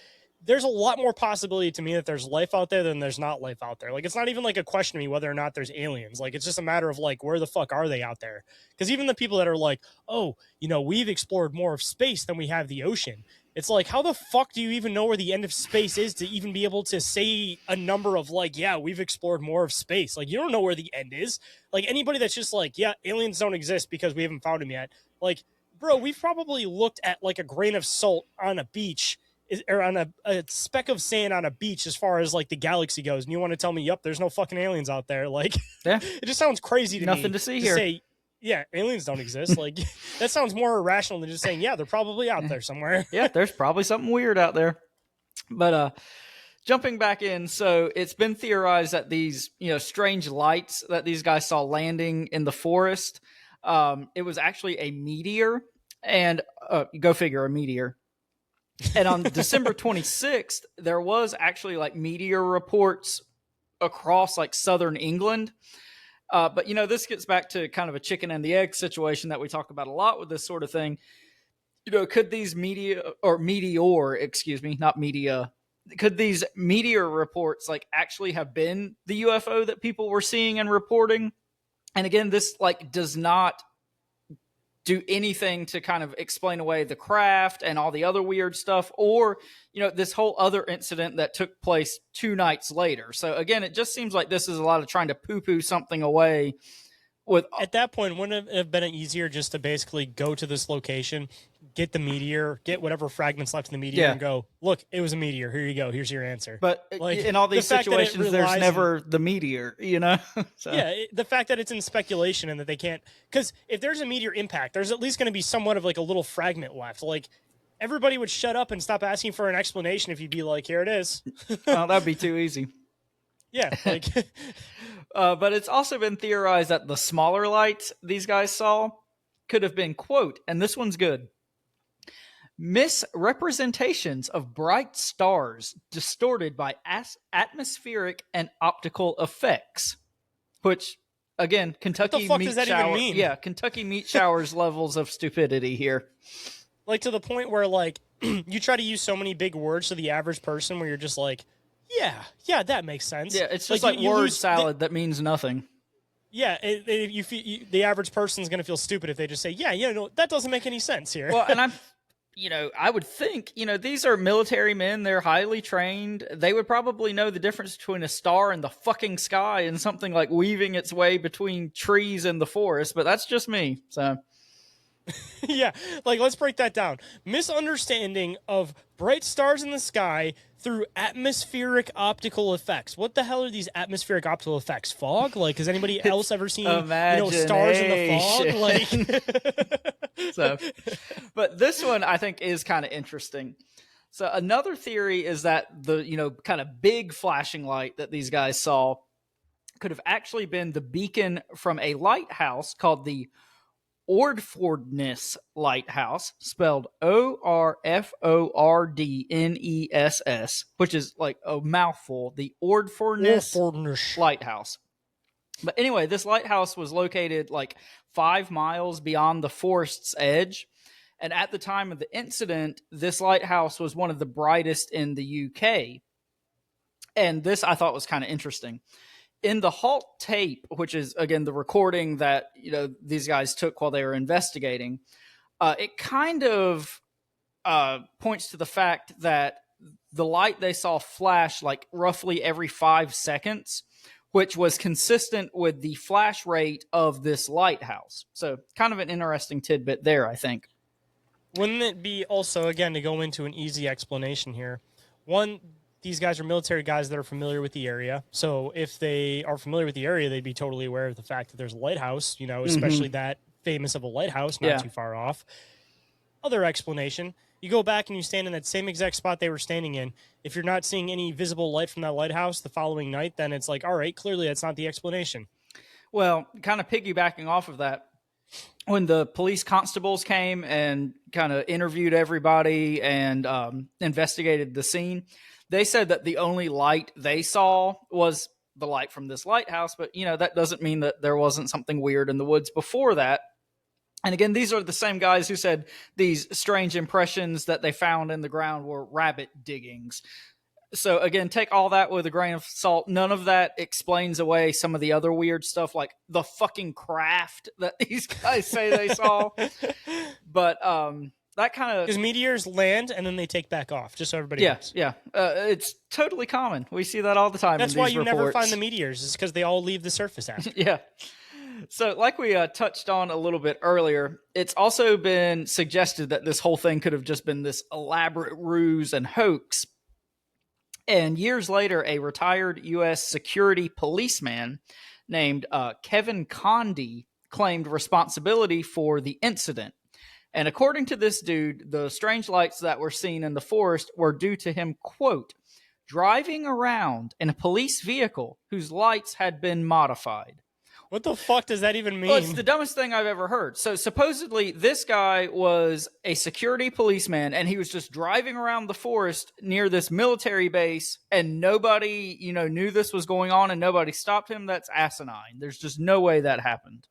there's a lot more possibility to me that there's life out there than there's not life out there. Like, it's not even like a question to me whether or not there's aliens. Like, it's just a matter of like, where the fuck are they out there? Because even the people that are like, oh, we've explored more of space than we have the ocean. It's like, how the fuck do you even know where the end of space is to even be able to say a number of like, yeah, we've explored more of space? Like, you don't know where the end is. Like, anybody that's just like, yeah, aliens don't exist because we haven't found them yet. Like, bro, we've probably looked at like a grain of salt on a beach or on a speck of sand on a beach as far as like the galaxy goes. And you want to tell me, yep, there's no fucking aliens out there. Like, it just sounds crazy to me. Nothing to see here. Say, yeah, aliens don't exist. Like, that sounds more irrational than just saying, yeah, they're probably out there somewhere. Yeah, there's probably something weird out there. But jumping back in, so it's been theorized that these, strange lights that these guys saw landing in the forest, it was actually a meteor. And go figure, a meteor. And on December 26th, there was actually like meteor reports across like southern England. But, this gets back to kind of a chicken and the egg situation that we talk about a lot with this sort of thing. Could these could these meteor reports like actually have been the UFO that people were seeing and reporting? And again, this like does not do anything to kind of explain away the craft and all the other weird stuff, or, this whole other incident that took place 2 nights later. So again, it just seems like this is a lot of trying to poo-poo something away. At that point, wouldn't it have been easier just to basically go to this location, get the meteor, get whatever fragments left in the meteor, and go, look, it was a meteor. Here you go. Here's your answer. But like, in all these situations, there's never the meteor, So. Yeah, the fact that it's in speculation and that they can't... Because if there's a meteor impact, there's at least going to be somewhat of like a little fragment left. Like, everybody would shut up and stop asking for an explanation if you'd be like, here it is. Well, that'd be too easy. Yeah, like... But it's also been theorized that the smaller lights these guys saw could have been, quote, and this one's good, misrepresentations of bright stars distorted by atmospheric and optical effects, which, again, Kentucky fuck meat does that shower. even mean? Yeah, Kentucky meat showers levels of stupidity here. Like, to the point where, like, you try to use so many big words to the average person where you're just like, yeah, that makes sense. Yeah, it's just like you word lose salad that means nothing. Yeah, the average person's going to feel stupid if they just say, no, that doesn't make any sense here. Well, and I would think, these are military men. They're highly trained. They would probably know the difference between a star in the fucking sky and something like weaving its way between trees in the forest. But that's just me. So, yeah, like, let's break that down. Misunderstanding of bright stars in the sky through atmospheric optical effects. What the hell are these atmospheric optical effects? Fog? Like, has anybody else ever seen, stars in the fog? Like, so, but this one I think is kind of interesting. So another theory is that the, kind of big flashing light that these guys saw could have actually been the beacon from a lighthouse called the Ordfordness Lighthouse, spelled Orfordness, which is like a mouthful. The Ordfordness Lighthouse. But anyway, this lighthouse was located like 5 miles beyond the forest's edge. And at the time of the incident, this lighthouse was one of the brightest in the UK. And this I thought was kind of interesting. In the HALT tape, which is, again, the recording that, these guys took while they were investigating, it kind of points to the fact that the light they saw flash like roughly every 5 seconds, which was consistent with the flash rate of this lighthouse. So kind of an interesting tidbit there, I think. Wouldn't it be also, again, to go into an easy explanation here, one, these guys are military guys that are familiar with the area. So if they are familiar with the area, they'd be totally aware of the fact that there's a lighthouse, especially that famous of a lighthouse, not too far off. Other explanation, you go back and you stand in that same exact spot they were standing in. If you're not seeing any visible light from that lighthouse the following night, then it's like, all right, clearly that's not the explanation. Well, kind of piggybacking off of that, when the police constables came and kind of interviewed everybody and investigated the scene, they said that the only light they saw was the light from this lighthouse, but, that doesn't mean that there wasn't something weird in the woods before that. And again, these are the same guys who said these strange impressions that they found in the ground were rabbit diggings. So again, take all that with a grain of salt. None of that explains away some of the other weird stuff, like the fucking craft that these guys say they saw. But, that kind of, because meteors land and then they take back off, just so everybody knows. Yeah. It's totally common. We see that all the time. That's in why these you reports. never find the meteors, is because they all leave the surface after. Yeah. So, like we touched on a little bit earlier, it's also been suggested that this whole thing could have just been this elaborate ruse and hoax. And years later, a retired U.S. security policeman named Kevin Condy claimed responsibility for the incident. And according to this dude, the strange lights that were seen in the forest were due to him, quote, driving around in a police vehicle whose lights had been modified. What the fuck does that even mean? Well, it's the dumbest thing I've ever heard. So supposedly this guy was a security policeman and he was just driving around the forest near this military base and nobody, knew this was going on and nobody stopped him. That's asinine. There's just no way that happened.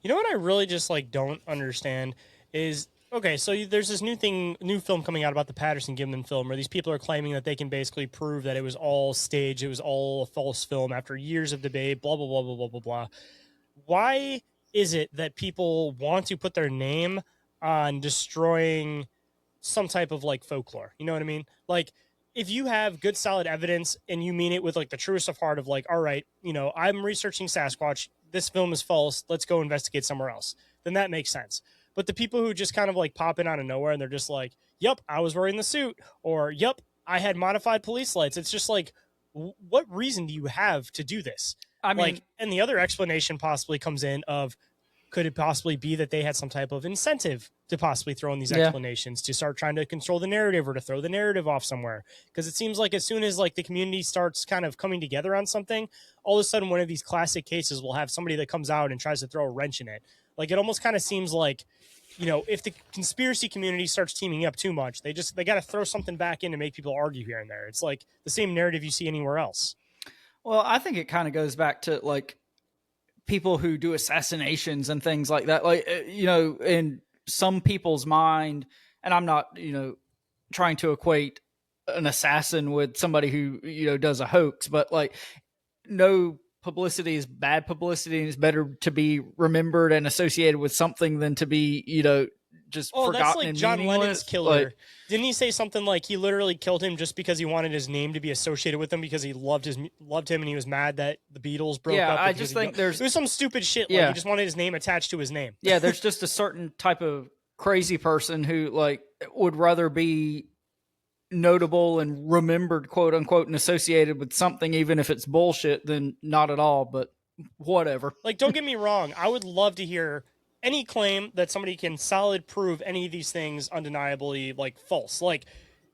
You know what I really just don't understand is, okay, so there's this new film coming out about the Patterson-Gimlin film where these people are claiming that they can basically prove that it was all staged, it was all a false film after years of debate, blah, blah, blah, blah, blah, blah, blah. Why is it that people want to put their name on destroying some type of folklore? You know what I mean? Like, if you have good solid evidence and you mean it with the truest of heart of all right, I'm researching Sasquatch, this film is false, let's go investigate somewhere else, then that makes sense. But the people who just kind of pop in out of nowhere and they're just yep, I was wearing the suit, or yep, I had modified police lights. It's just what reason do you have to do this? I mean, and the other explanation possibly comes in of, could it possibly be that they had some type of incentive to possibly throw in these explanations to start trying to control the narrative or to throw the narrative off somewhere? Because it seems like as soon as the community starts kind of coming together on something, all of a sudden one of these classic cases will have somebody that comes out and tries to throw a wrench in it. Like, it almost kind of seems like, if the conspiracy community starts teaming up too much, they got to throw something back in to make people argue here and there. It's like the same narrative you see anywhere else. Well, I think it kind of goes back to like people who do assassinations and things like that. Like, in some people's mind, and I'm not, trying to equate an assassin with somebody who, does a hoax, but like, no publicity is bad publicity, and it's better to be remembered and associated with something than to be, just forgotten. That's like and John Lennon's killer. Like, didn't he say something like he literally killed him just because he wanted his name to be associated with him because he loved him and he was mad that the Beatles broke up? Yeah, I just think there's some stupid shit. Like, he just wanted his name attached to his name. Yeah, there's just a certain type of crazy person who like would rather be notable and remembered, quote unquote, and associated with something, even if it's bullshit, than not at all. But whatever. Like, don't get me wrong. I would love to hear any claim that somebody can solid prove any of these things undeniably like false. Like,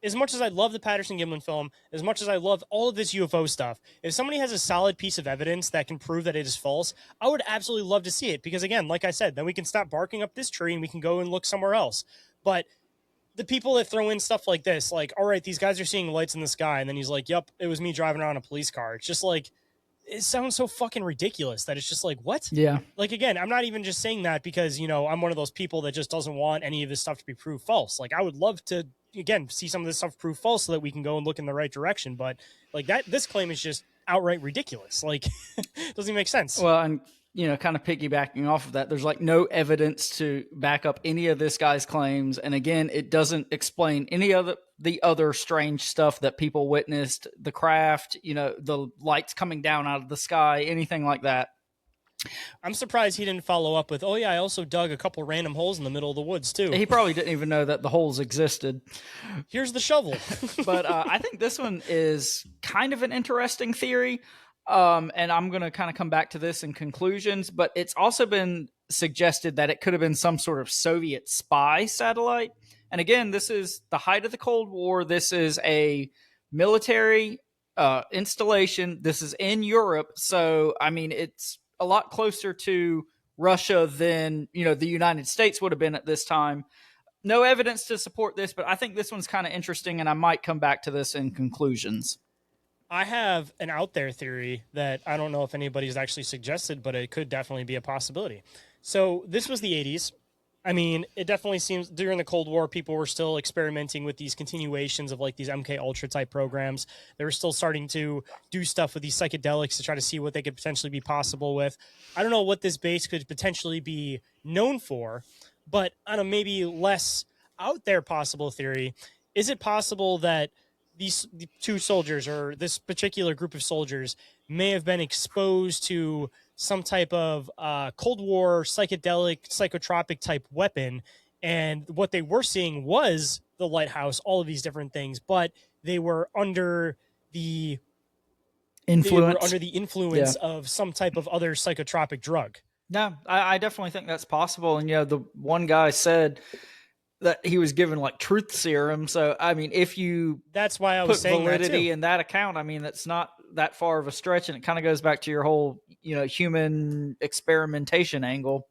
as much as I love the Patterson-Gimlin film, as much as I love all of this UFO stuff, if somebody has a solid piece of evidence that can prove that it is false, I would absolutely love to see it. Because again, like I said, then we can stop barking up this tree and we can go and look somewhere else. But the people that throw in stuff like this, like, all right, these guys are seeing lights in the sky, and then he's like, yep, it was me driving around a police car. It's just like, it sounds so fucking ridiculous that it's just like, what? Yeah. Like, again, I'm not even just saying that because, I'm one of those people that just doesn't want any of this stuff to be proved false. Like, I would love to, again, see some of this stuff proved false so that we can go and look in the right direction. But like this claim is just outright ridiculous. Like, doesn't even make sense. Well, and kind of piggybacking off of that, there's like no evidence to back up any of this guy's claims. And again, it doesn't explain any of the other strange stuff that people witnessed, the craft, the lights coming down out of the sky, anything like that. I'm surprised he didn't follow up with, oh yeah, I also dug a couple random holes in the middle of the woods too. He probably didn't even know that the holes existed. Here's the shovel. But I think this one is kind of an interesting theory. And I'm going to kind of come back to this in conclusions, but it's also been suggested that it could have been some sort of Soviet spy satellite. And again, this is the height of the Cold War. This is a military installation. This is in Europe. So, I mean, it's a lot closer to Russia than, the United States would have been at this time. No evidence to support this, but I think this one's kind of interesting, and I might come back to this in conclusions. I have an out there theory that I don't know if anybody's actually suggested, but it could definitely be a possibility. So this was the 80s. I mean, it definitely seems during the Cold War, people were still experimenting with these continuations of like these MK Ultra type programs. They were still starting to do stuff with these psychedelics to try to see what they could potentially be possible with. I don't know what this base could potentially be known for, but on a maybe less out there possible theory, is it possible that the two soldiers or this particular group of soldiers may have been exposed to some type of Cold War psychedelic, psychotropic type weapon. And what they were seeing was the lighthouse, all of these different things, but they were under the influence of some type of other psychotropic drug. Yeah, I definitely think that's possible. And, the one guy said that he was given like truth serum. So, I mean, if you that's why I was saying validity in that account, I mean, that's not that far of a stretch. And it kind of goes back to your whole, human experimentation angle.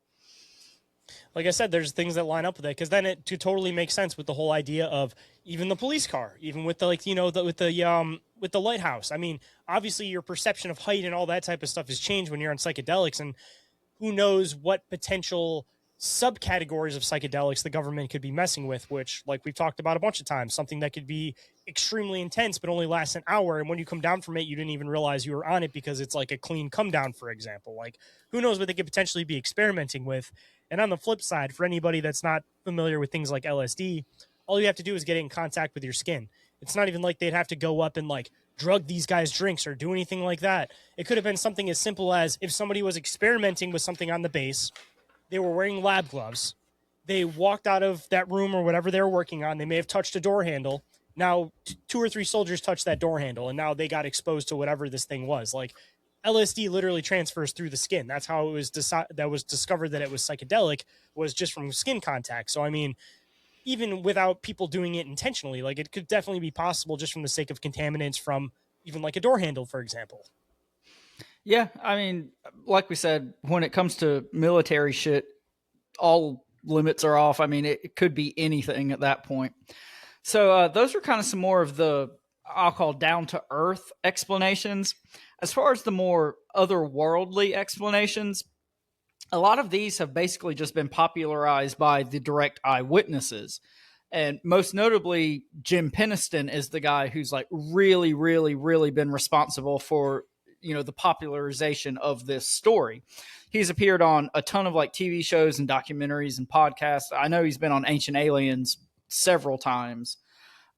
Like I said, there's things that line up with it, because then it totally makes sense with the whole idea of even the police car, even with the, like, with the lighthouse. I mean, obviously your perception of height and all that type of stuff has changed when you're on psychedelics, and who knows what potential subcategories of psychedelics the government could be messing with, which, like we've talked about a bunch of times, something that could be extremely intense but only lasts an hour, and when you come down from it you didn't even realize you were on it because it's like a clean come down, for example. Like, who knows what they could potentially be experimenting with. And on the flip side, for anybody that's not familiar with things like LSD, all you have to do is get in contact with your skin. It's not even like they'd have to go up and like drug these guys' drinks or do anything like that. It could have been something as simple as if somebody was experimenting with something on the base, they were wearing lab gloves, they walked out of that room or whatever they were working on, they may have touched a door handle. Now, 2 or 3 soldiers touched that door handle, and now they got exposed to whatever this thing was. Like, LSD literally transfers through the skin. That's how it was that was discovered that it was psychedelic, was just from skin contact. So, I mean, even without people doing it intentionally, like, it could definitely be possible just from the sake of contaminants from even like a door handle, for example. Yeah, I mean, like we said, when it comes to military shit, all limits are off. I mean, it could be anything at that point. So those are kind of some more of the, I'll call, down to earth explanations. As far as the more otherworldly explanations, a lot of these have basically just been popularized by the direct eyewitnesses. And most notably, Jim Peniston is the guy who's like really, really, really been responsible for, the popularization of this story. He's appeared on a ton of like TV shows and documentaries and podcasts. I know he's been on Ancient Aliens several times.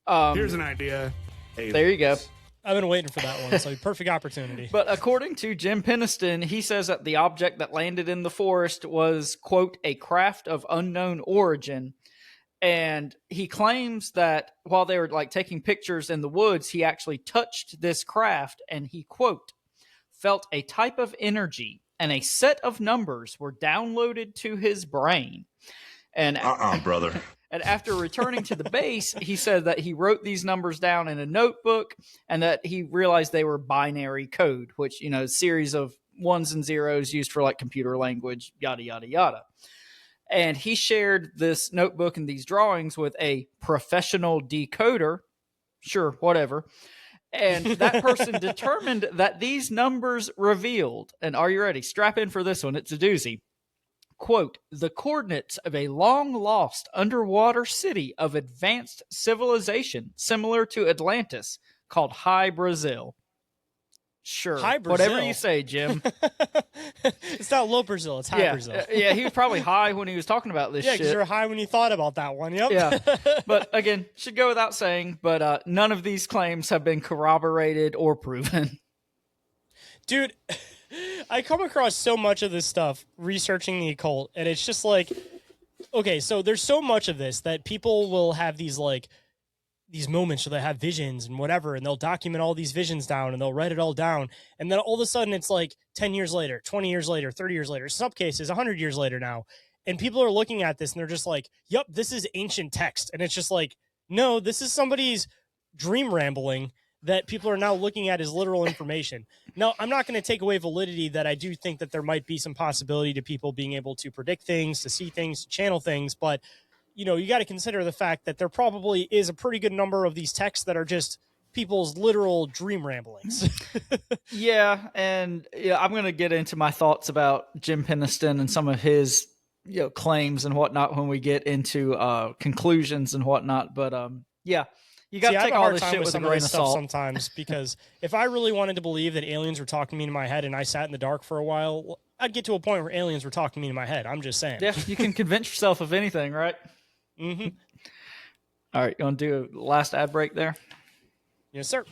Here's an idea. There you go. I've been waiting for that one, so perfect opportunity. But according to Jim Peniston, he says that the object that landed in the forest was, quote, a craft of unknown origin. And he claims that while they were like taking pictures in the woods, he actually touched this craft and he, quote, felt a type of energy and a set of numbers were downloaded to his brain. And brother. And after returning to the base, he said that he wrote these numbers down in a notebook and that he realized they were binary code, which, a series of ones and zeros used for like computer language, yada, yada, yada. And he shared this notebook and these drawings with a professional decoder. Sure, whatever. And that person determined that these numbers revealed, and are you ready? Strap in for this one. It's a doozy. Quote, the coordinates of a long-lost underwater city of advanced civilization similar to Atlantis called High Brazil. Sure. High Brazil. Whatever you say, Jim. It's not low Brazil, it's high Brazil. Yeah, he was probably high when he was talking about this Yeah, shit. because you're high when you thought about that one. Yep. Yeah. But again, should go without saying, but none of these claims have been corroborated or proven. Dude, I come across so much of this stuff researching the occult, and it's just like, okay, so there's so much of this that people will have these moments where they have visions and whatever, and they'll document all these visions down and they'll write it all down. And then all of a sudden it's like 10 years later, 20 years later, 30 years later, some cases 100 years later now. And people are looking at this and they're just like, yep, this is ancient text. And it's just like, no, this is somebody's dream rambling that people are now looking at as literal information. Now, I'm not going to take away validity that I do think that there might be some possibility to people being able to predict things, to see things, to channel things, but you got to consider the fact that there probably is a pretty good number of these texts that are just people's literal dream ramblings. Yeah, and I'm going to get into my thoughts about Jim Peniston and some of his claims and whatnot when we get into conclusions and whatnot. But yeah, you got to take all this shit with a grain of salt sometimes, because if I really wanted to believe that aliens were talking to me in my head and I sat in the dark for a while, I'd get to a point where aliens were talking to me in my head. I'm just saying. Yeah, you can convince yourself of anything, right? Mm-hmm. All right, you want to do a last ad break there? Yes, sir.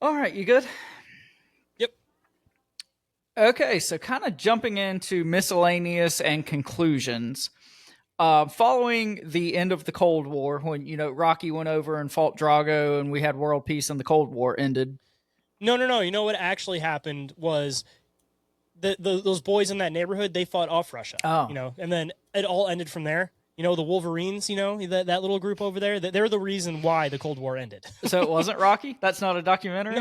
All right, you good? Yep. Okay, so kind of jumping into miscellaneous and conclusions. Following the end of the Cold War, when, Rocky went over and fought Drago and we had world peace and the Cold War ended. No. You know what actually happened was those boys in that neighborhood, they fought off Russia. Oh. And then it all ended from there. The Wolverines, that little group over there, they're the reason why the Cold War ended. So it wasn't Rocky? That's not a documentary?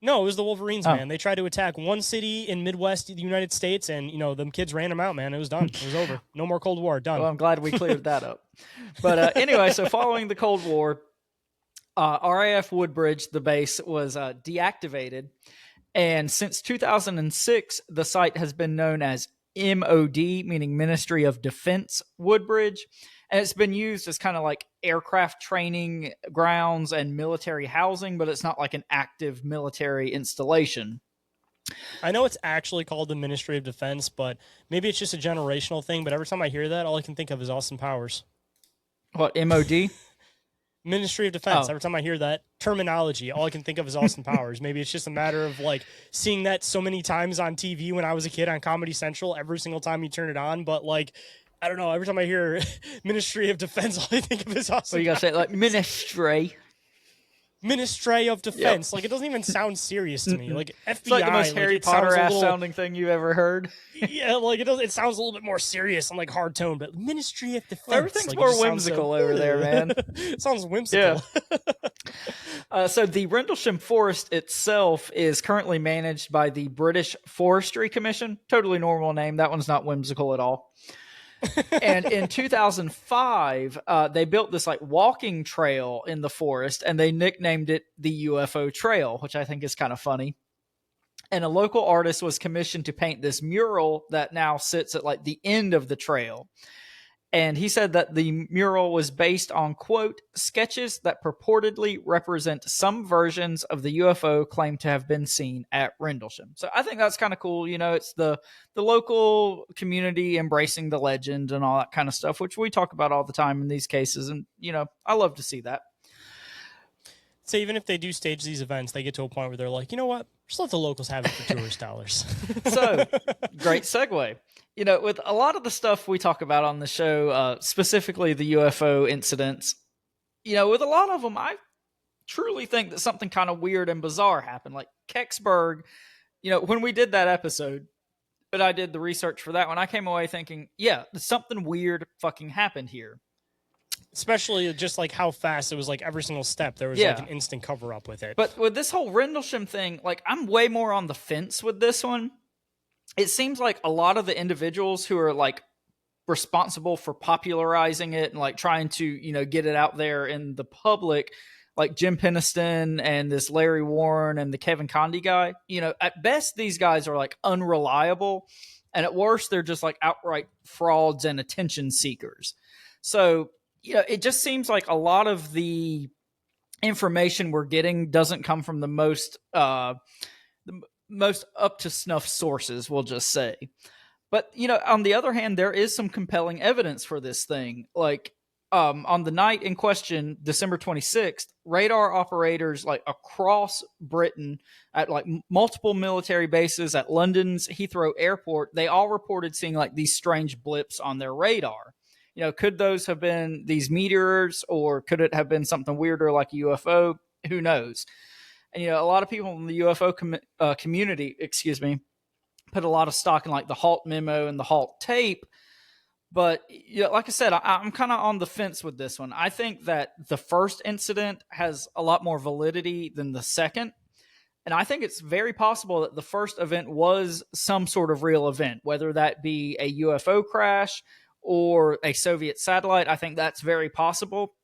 No, it was the Wolverines, man. They tried to attack one city in Midwest the United States, and, them kids ran them out, man. It was done. It was over. No more Cold War. Done. Well, I'm glad we cleared that up. But anyway, so following the Cold War, RAF Woodbridge, the base, was deactivated. And since 2006, the site has been known as MOD, meaning Ministry of Defense Woodbridge. And it's been used as kind of like aircraft training grounds and military housing, but it's not like an active military installation. I know it's actually called the Ministry of Defense, but maybe it's just a generational thing. But every time I hear that, all I can think of is Austin Powers. What, MOD? Ministry of Defense. Every time I hear that terminology, all I can think of is Austin Powers. Maybe it's just a matter of like seeing that so many times on TV when I was a kid on Comedy Central, every single time you turn it on. But like, I don't know. Every time I hear Ministry of Defense, all I think of is Austin. Well, you gotta say it like Ministry. Ministry of Defense. Yep. Like, it doesn't even sound serious to me. Like FBI. It's like the most Harry Potter ass sounding thing you've ever heard. Yeah, like it sounds a little bit more serious and like hard tone, but Ministry of Defense. Everything's like, more whimsical over there, man. It sounds whimsical. Yeah. So the Rendlesham Forest itself is currently managed by the British Forestry Commission. Totally normal name. That one's not whimsical at all. And in 2005, they built this like walking trail in the forest, and they nicknamed it the UFO Trail, which I think is kind of funny. And a local artist was commissioned to paint this mural that now sits at like the end of the trail. And he said that the mural was based on, quote, sketches that purportedly represent some versions of the UFO claimed to have been seen at Rendlesham. So I think that's kind of cool. You know, it's the local community embracing the legend and all that kind of stuff, which we talk about all the time in these cases. And, you know, I love to see that. So even if they do stage these events, they get to a point where they're like, you know what? Just let the locals have it for tourist dollars. So, great segue. You know, with a lot of the stuff we talk about on the show, specifically the UFO incidents, you know, with a lot of them, I truly think that something kind of weird and bizarre happened. Like Kecksburg, you know, when we did that episode, but I did the research for that one, I came away thinking, yeah, something weird fucking happened here. Especially just like how fast it was, like every single step there was like an instant cover up with it. But with this whole Rendlesham thing, like I'm way more on the fence with this one. It seems like a lot of the individuals who are like responsible for popularizing it and like trying to, you know, get it out there in the public, like Jim Peniston and this Larry Warren and the Kevin Condy guy, you know, at best these guys are like unreliable, and at worst they're just like outright frauds and attention seekers. So, you know, it just seems like a lot of the information we're getting doesn't come from the most up to snuff sources, we'll just say. But, you know, on the other hand, there is some compelling evidence for this thing. Like on the night in question, December 26th, radar operators like across Britain at like multiple military bases at London's Heathrow Airport, they all reported seeing like these strange blips on their radar. You know, could those have been these meteors, or could it have been something weirder like a UFO? Who knows? And, you know, a lot of people in the UFO community, put a lot of stock in like the HALT memo and the HALT tape. But, you know, like I said, I'm kind of on the fence with this one. I think that the first incident has a lot more validity than the second. And I think it's very possible that the first event was some sort of real event, whether that be a UFO crash or a Soviet satellite. I think that's very possible.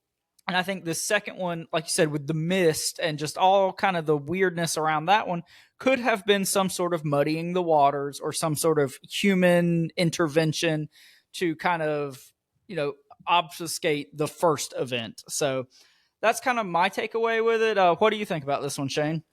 And I think the second one, like you said, with the mist and just all kind of the weirdness around that one, could have been some sort of muddying the waters or some sort of human intervention to kind of, you know, obfuscate the first event. So that's kind of my takeaway with it. What do you think about this one, Shane?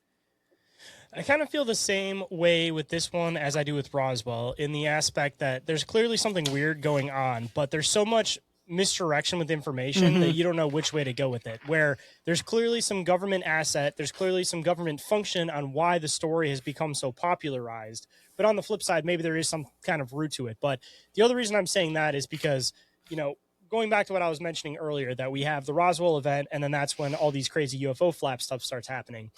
I kind of feel the same way with this one as I do with Roswell, in the aspect that there's clearly something weird going on, but there's so much misdirection with information that you don't know which way to go with it, where there's clearly some government asset, there's clearly some government function on why the story has become so popularized. But on the flip side, maybe there is some kind of root to it. But the other reason I'm saying that is because, you know, going back to what I was mentioning earlier, that we have the Roswell event, and then that's when all these crazy UFO flap stuff starts happening.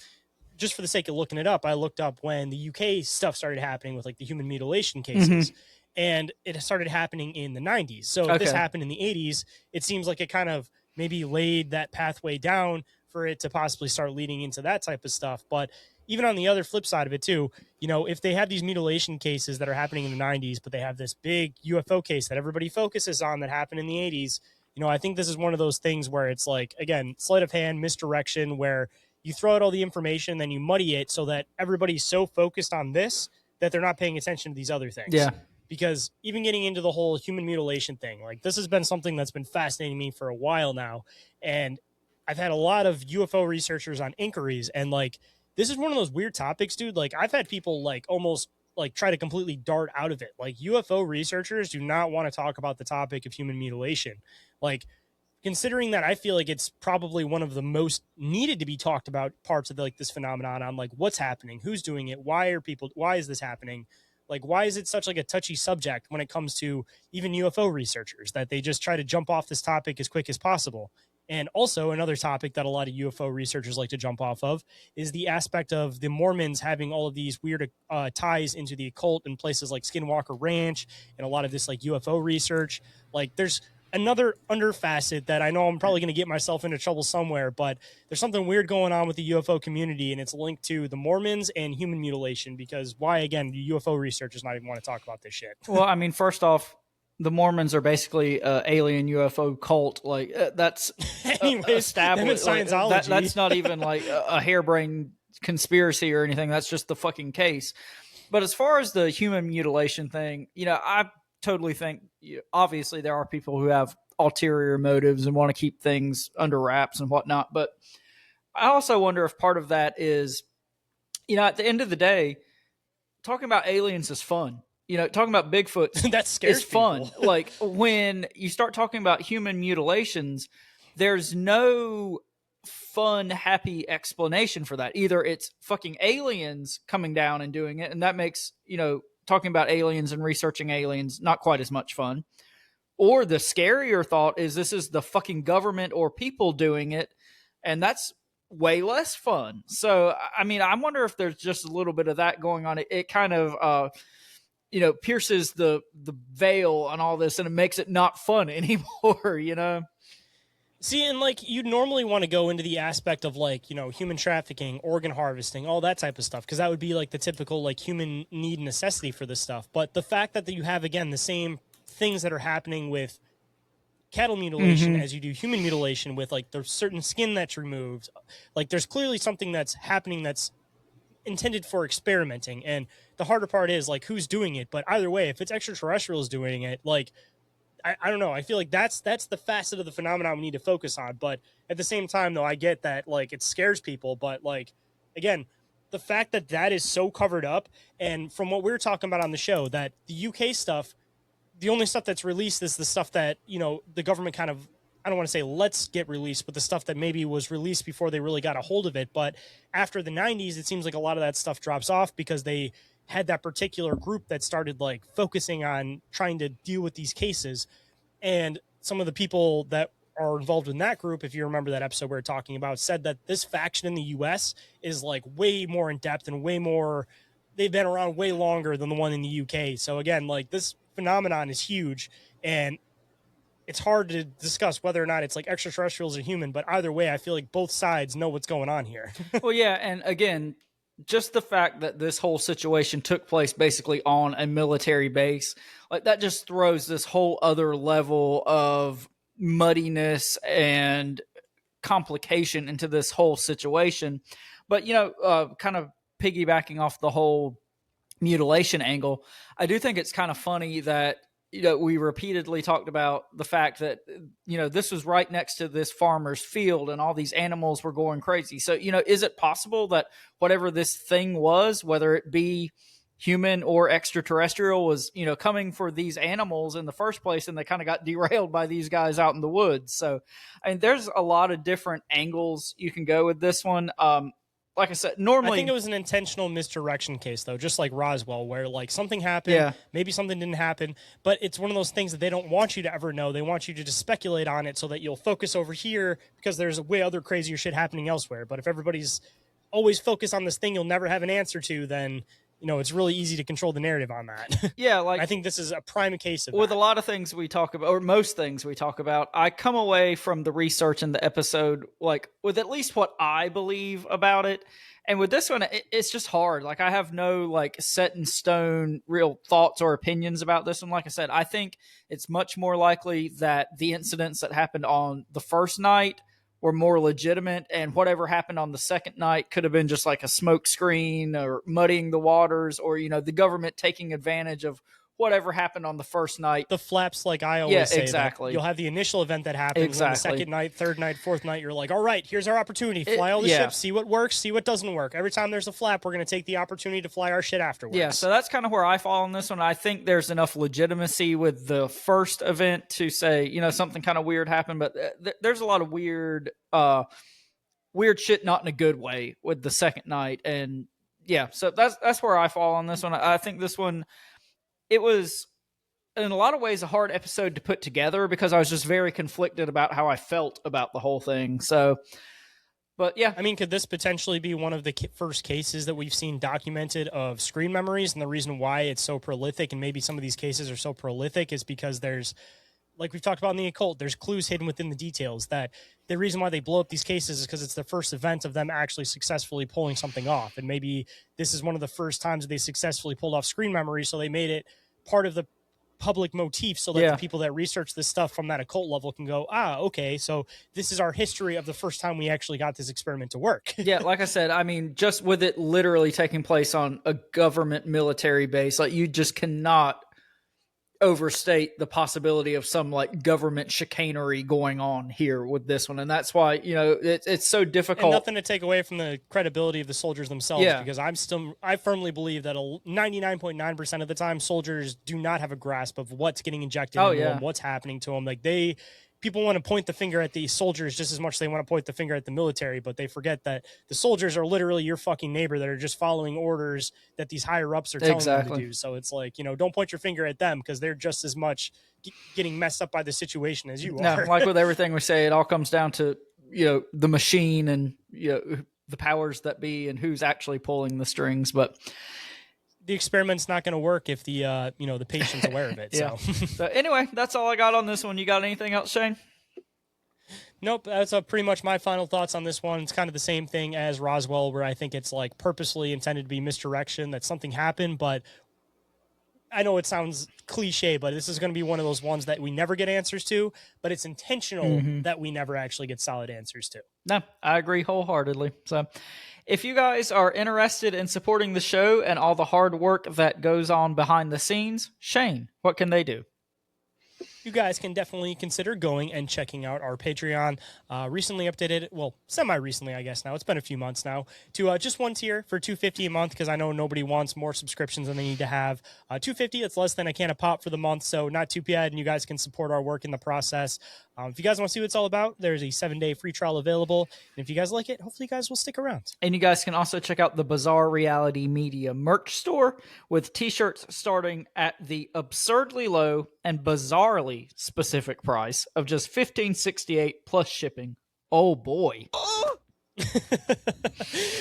Just for the sake of looking it up, I looked up when the UK stuff started happening with like the human mutilation cases, and it started happening in the 90s. So if this happened in the 80s, it seems like it kind of maybe laid that pathway down for it to possibly start leading into that type of stuff. But even on the other flip side of it too, you know, if they have these mutilation cases that are happening in the 90s, but they have this big UFO case that everybody focuses on that happened in the 80s, you know, I think this is one of those things where it's like, again, sleight of hand, misdirection, where you throw out all the information, then you muddy it so that everybody's so focused on this that they're not paying attention to these other things. Yeah. Because even getting into the whole human mutilation thing, like this has been something that's been fascinating me for a while now. And I've had a lot of UFO researchers on inquiries, and like, this is one of those weird topics, dude. Like I've had people like almost like try to completely dart out of it. Like UFO researchers do not want to talk about the topic of human mutilation. Like, considering that I feel like it's probably one of the most needed to be talked about parts of like this phenomenon on like what's happening, who's doing it, why is this happening? Like, why is it such like a touchy subject when it comes to even UFO researchers, that they just try to jump off this topic as quick as possible? And also another topic that a lot of UFO researchers like to jump off of is the aspect of the Mormons having all of these weird ties into the occult in places like Skinwalker Ranch and a lot of this like UFO research. Like there's another underfacet that I know I'm probably going to get myself into trouble somewhere, but there's something weird going on with the UFO community, and it's linked to the Mormons and human mutilation. Because why, again, do UFO researchers not even want to talk about this shit? Well, I mean, first off, the Mormons are basically alien UFO cult. Like that's Anyways, established. them in Scientology. That's not even like a harebrained conspiracy or anything. That's just the fucking case. But as far as the human mutilation thing, I totally think, obviously there are people who have ulterior motives and want to keep things under wraps and whatnot. But I also wonder if part of that is, at the end of the day, talking about aliens is fun. Talking about Bigfoot that scares is fun. people. Like when you start talking about human mutilations, there's no fun, happy explanation for that. Either it's fucking aliens coming down and doing it, and that makes, talking about aliens and researching aliens not quite as much fun. Or the scarier thought is this is the fucking government or people doing it, and that's way less fun. So, I mean, I wonder if there's just a little bit of that going on. It kind of, pierces the veil on all this, and it makes it not fun anymore, See, and like you'd normally want to go into the aspect of like, human trafficking, organ harvesting, all that type of stuff, because that would be like the typical like human need necessity for this stuff. But the fact that you have, again, the same things that are happening with cattle mutilation as you do human mutilation, with like there's certain skin that's removed, like there's clearly something that's happening that's intended for experimenting. And the harder part is like who's doing it. But either way, if it's extraterrestrials doing it, like I don't know. I feel like that's the facet of the phenomenon we need to focus on. But at the same time, though, I get that like it scares people. But like, again, the fact that that is so covered up, and from what we were talking about on the show, that the UK stuff, the only stuff that's released is the stuff that, the government kind of, I don't want to say let's get released, but the stuff that maybe was released before they really got a hold of it. But after the 90s, it seems like a lot of that stuff drops off because they had that particular group that started like focusing on trying to deal with these cases. And some of the people that are involved in that group, if you remember that episode we were talking about, said that this faction in the US is like way more in depth and way more, they've been around way longer than the one in the UK. So again, like this phenomenon is huge, and it's hard to discuss whether or not it's like extraterrestrials or human, but either way, I feel like both sides know what's going on here. Well, yeah. And again, just the fact that this whole situation took place basically on a military base, like that just throws this whole other level of muddiness and complication into this whole situation. But, kind of piggybacking off the whole mutilation angle, I do think it's kind of funny that, we repeatedly talked about the fact that, this was right next to this farmer's field and all these animals were going crazy. So, is it possible that whatever this thing was, whether it be human or extraterrestrial, was, coming for these animals in the first place, and they kind of got derailed by these guys out in the woods? So, I mean, there's a lot of different angles you can go with this one. Like I said, normally I think it was an intentional misdirection case, though, just like Roswell, where like something happened, maybe something didn't happen, but it's one of those things that they don't want you to ever know. They want you to just speculate on it so that you'll focus over here because there's way other crazier shit happening elsewhere. But if everybody's always focused on this thing you'll never have an answer to, then it's really easy to control the narrative on that. Yeah, like I think this is a prime case of with that. a lot of things we talk about, or most things we talk about, I come away from the research in the episode like with at least what I believe about it. And with this one, it's just hard. Like I have no like set in stone real thoughts or opinions about this one. Like I said, I think it's much more likely that the incidents that happened on the first night were more legitimate, and whatever happened on the second night could have been just like a smoke screen or muddying the waters, or the government taking advantage of whatever happened on the first night. The flaps, like I always say. Exactly. You'll have the initial event that happens. Exactly. And the second night, third night, fourth night, you're like, all right, here's our opportunity. Fly all the ships, see what works, see what doesn't work. Every time there's a flap, we're going to take the opportunity to fly our shit afterwards. Yeah, so that's kind of where I fall on this one. I think there's enough legitimacy with the first event to say, something kind of weird happened, but there's a lot of weird shit, not in a good way, with the second night. And yeah, so that's where I fall on this one. I think this one, it was in a lot of ways a hard episode to put together because I was just very conflicted about how I felt about the whole thing. So, but yeah. I mean, could this potentially be one of the first cases that we've seen documented of screen memories? And the reason why it's so prolific, and maybe some of these cases are so prolific, is because there's like we've talked about in the occult, there's clues hidden within the details that the reason why they blow up these cases is because it's the first event of them actually successfully pulling something off. And maybe this is one of the first times that they successfully pulled off screen memory. So they made it part of the public motif so that the people that research this stuff from that occult level can go, okay, so this is our history of the first time we actually got this experiment to work. Yeah, like I said, I mean, just with it literally taking place on a government military base, like you just cannot overstate the possibility of some like government chicanery going on here with this one. And that's why, you know, it's so difficult. And nothing to take away from the credibility of the soldiers themselves, because I firmly believe that 99.9% of the time soldiers do not have a grasp of what's getting injected into them, what's happening to them. Like people want to point the finger at the soldiers just as much as they want to point the finger at the military, but they forget that the soldiers are literally your fucking neighbor that are just following orders that these higher ups are telling them to do. So it's like, you know, don't point your finger at them because they're just as much getting messed up by the situation as you are. Like with everything we say, it all comes down to, you know, the machine and, you know, the powers that be and who's actually pulling the strings. But the experiment's not going to work if the the patient's aware of it. So anyway, that's all I got on this one. You got anything else, Shane? Nope, that's pretty much my final thoughts on this one. It's kind of the same thing as Roswell, where I think it's like purposely intended to be misdirection, that something happened, but I know it sounds cliche, but this is going to be one of those ones that we never get answers to, but it's intentional that we never actually get solid answers to. No, I agree wholeheartedly. So if you guys are interested in supporting the show and all the hard work that goes on behind the scenes, Shane, what can they do? You guys can definitely consider going and checking out our Patreon. Recently updated, well, semi-recently, I guess now. It's been a few months now, to just one tier for $2.50 a month, because I know nobody wants more subscriptions than they need to have. $2.50, it's less than a can of pop for the month, so not too bad, and you guys can support our work in the process. If you guys want to see what it's all about, there's a 7-day free trial available. And if you guys like it, hopefully you guys will stick around. And you guys can also check out the Bizarre Reality Media merch store with t-shirts starting at the absurdly low and bizarrely specific price of just $15.68 plus shipping. Oh boy.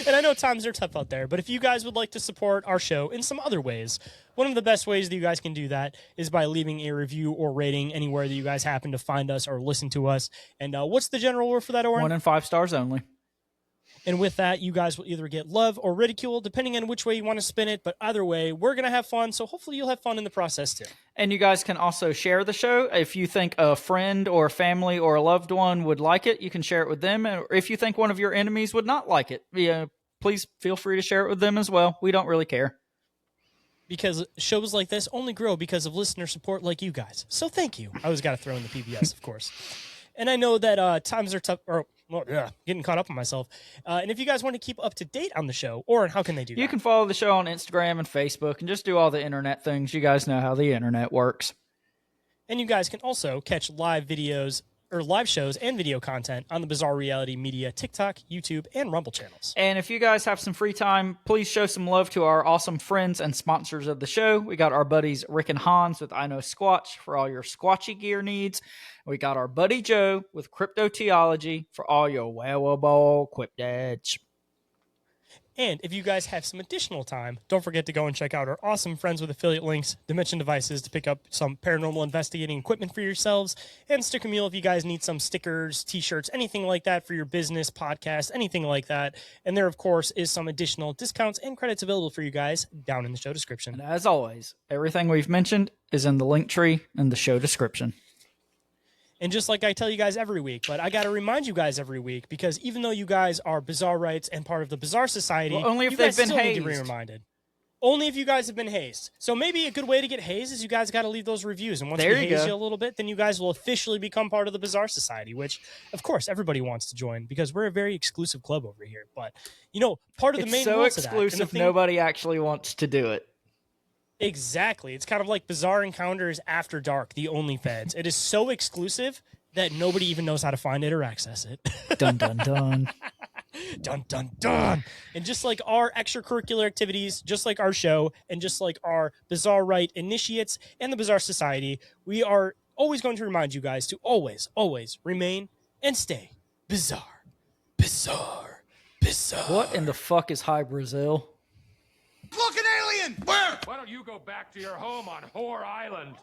And I know times are tough out there, but if you guys would like to support our show in some other ways, one of the best ways that you guys can do that is by leaving a review or rating anywhere that you guys happen to find us or listen to us. And what's the general rule for that, Orin? 1 and 5 stars only. And with that, you guys will either get love or ridicule, depending on which way you want to spin it. But either way, we're going to have fun. So hopefully you'll have fun in the process too. And you guys can also share the show. If you think a friend or a family or a loved one would like it, you can share it with them. Or if you think one of your enemies would not like it, please feel free to share it with them as well. We don't really care. Because shows like this only grow because of listener support like you guys. So thank you. I always got to throw in the PBS, of course. And I know that times are tough, getting caught up on myself. And if you guys want to keep up to date on the show, Orin, how can they do that? You can follow the show on Instagram and Facebook and just do all the internet things. You guys know how the internet works. And you guys can also catch live videos or live shows and video content on the Bizarre Reality Media TikTok, YouTube, and Rumble channels. And if you guys have some free time, please show some love to our awesome friends and sponsors of the show. We got our buddies Rick and Hans with I Know Squatch for all your squatchy gear needs. We got our buddy Joe with Cryptoteology for all your wearable cryptids. And if you guys have some additional time, don't forget to go and check out our awesome friends with affiliate links, Dimension Devices, to pick up some paranormal investigating equipment for yourselves, and Sticker Mule if you guys need some stickers, t-shirts, anything like that for your business, podcast, anything like that. And there, of course, is some additional discounts and credits available for you guys down in the show description. And as always, everything we've mentioned is in the link tree in the show description. And just like I tell you guys every week, but I got to remind you guys every week, because even though you guys are Bizarre Rights and part of the Bizarre Society, well, only if you they've guys been still hazed. need to be reminded. Only if you guys have been hazed. So maybe a good way to get hazed is you guys got to leave those reviews. And once we haze you a little bit, then you guys will officially become part of the Bizarre Society, which, of course, everybody wants to join because we're a very exclusive club over here. But, you know, part of the main so rules of that, exclusive, nobody actually wants to do it. Exactly. It's kind of like Bizarre Encounters After Dark, the OnlyFans. It is so exclusive that nobody even knows how to find it or access it. Dun, dun, dun. Dun, dun, dun. And just like our extracurricular activities, just like our show, and just like our Bizarre Right initiates and the Bizarre Society, we are always going to remind you guys to always, always remain and stay bizarre. Bizarre. Bizarre. What in the fuck is High Brazil? Look, an alien! Where? Why don't you go back to your home on Whore Island?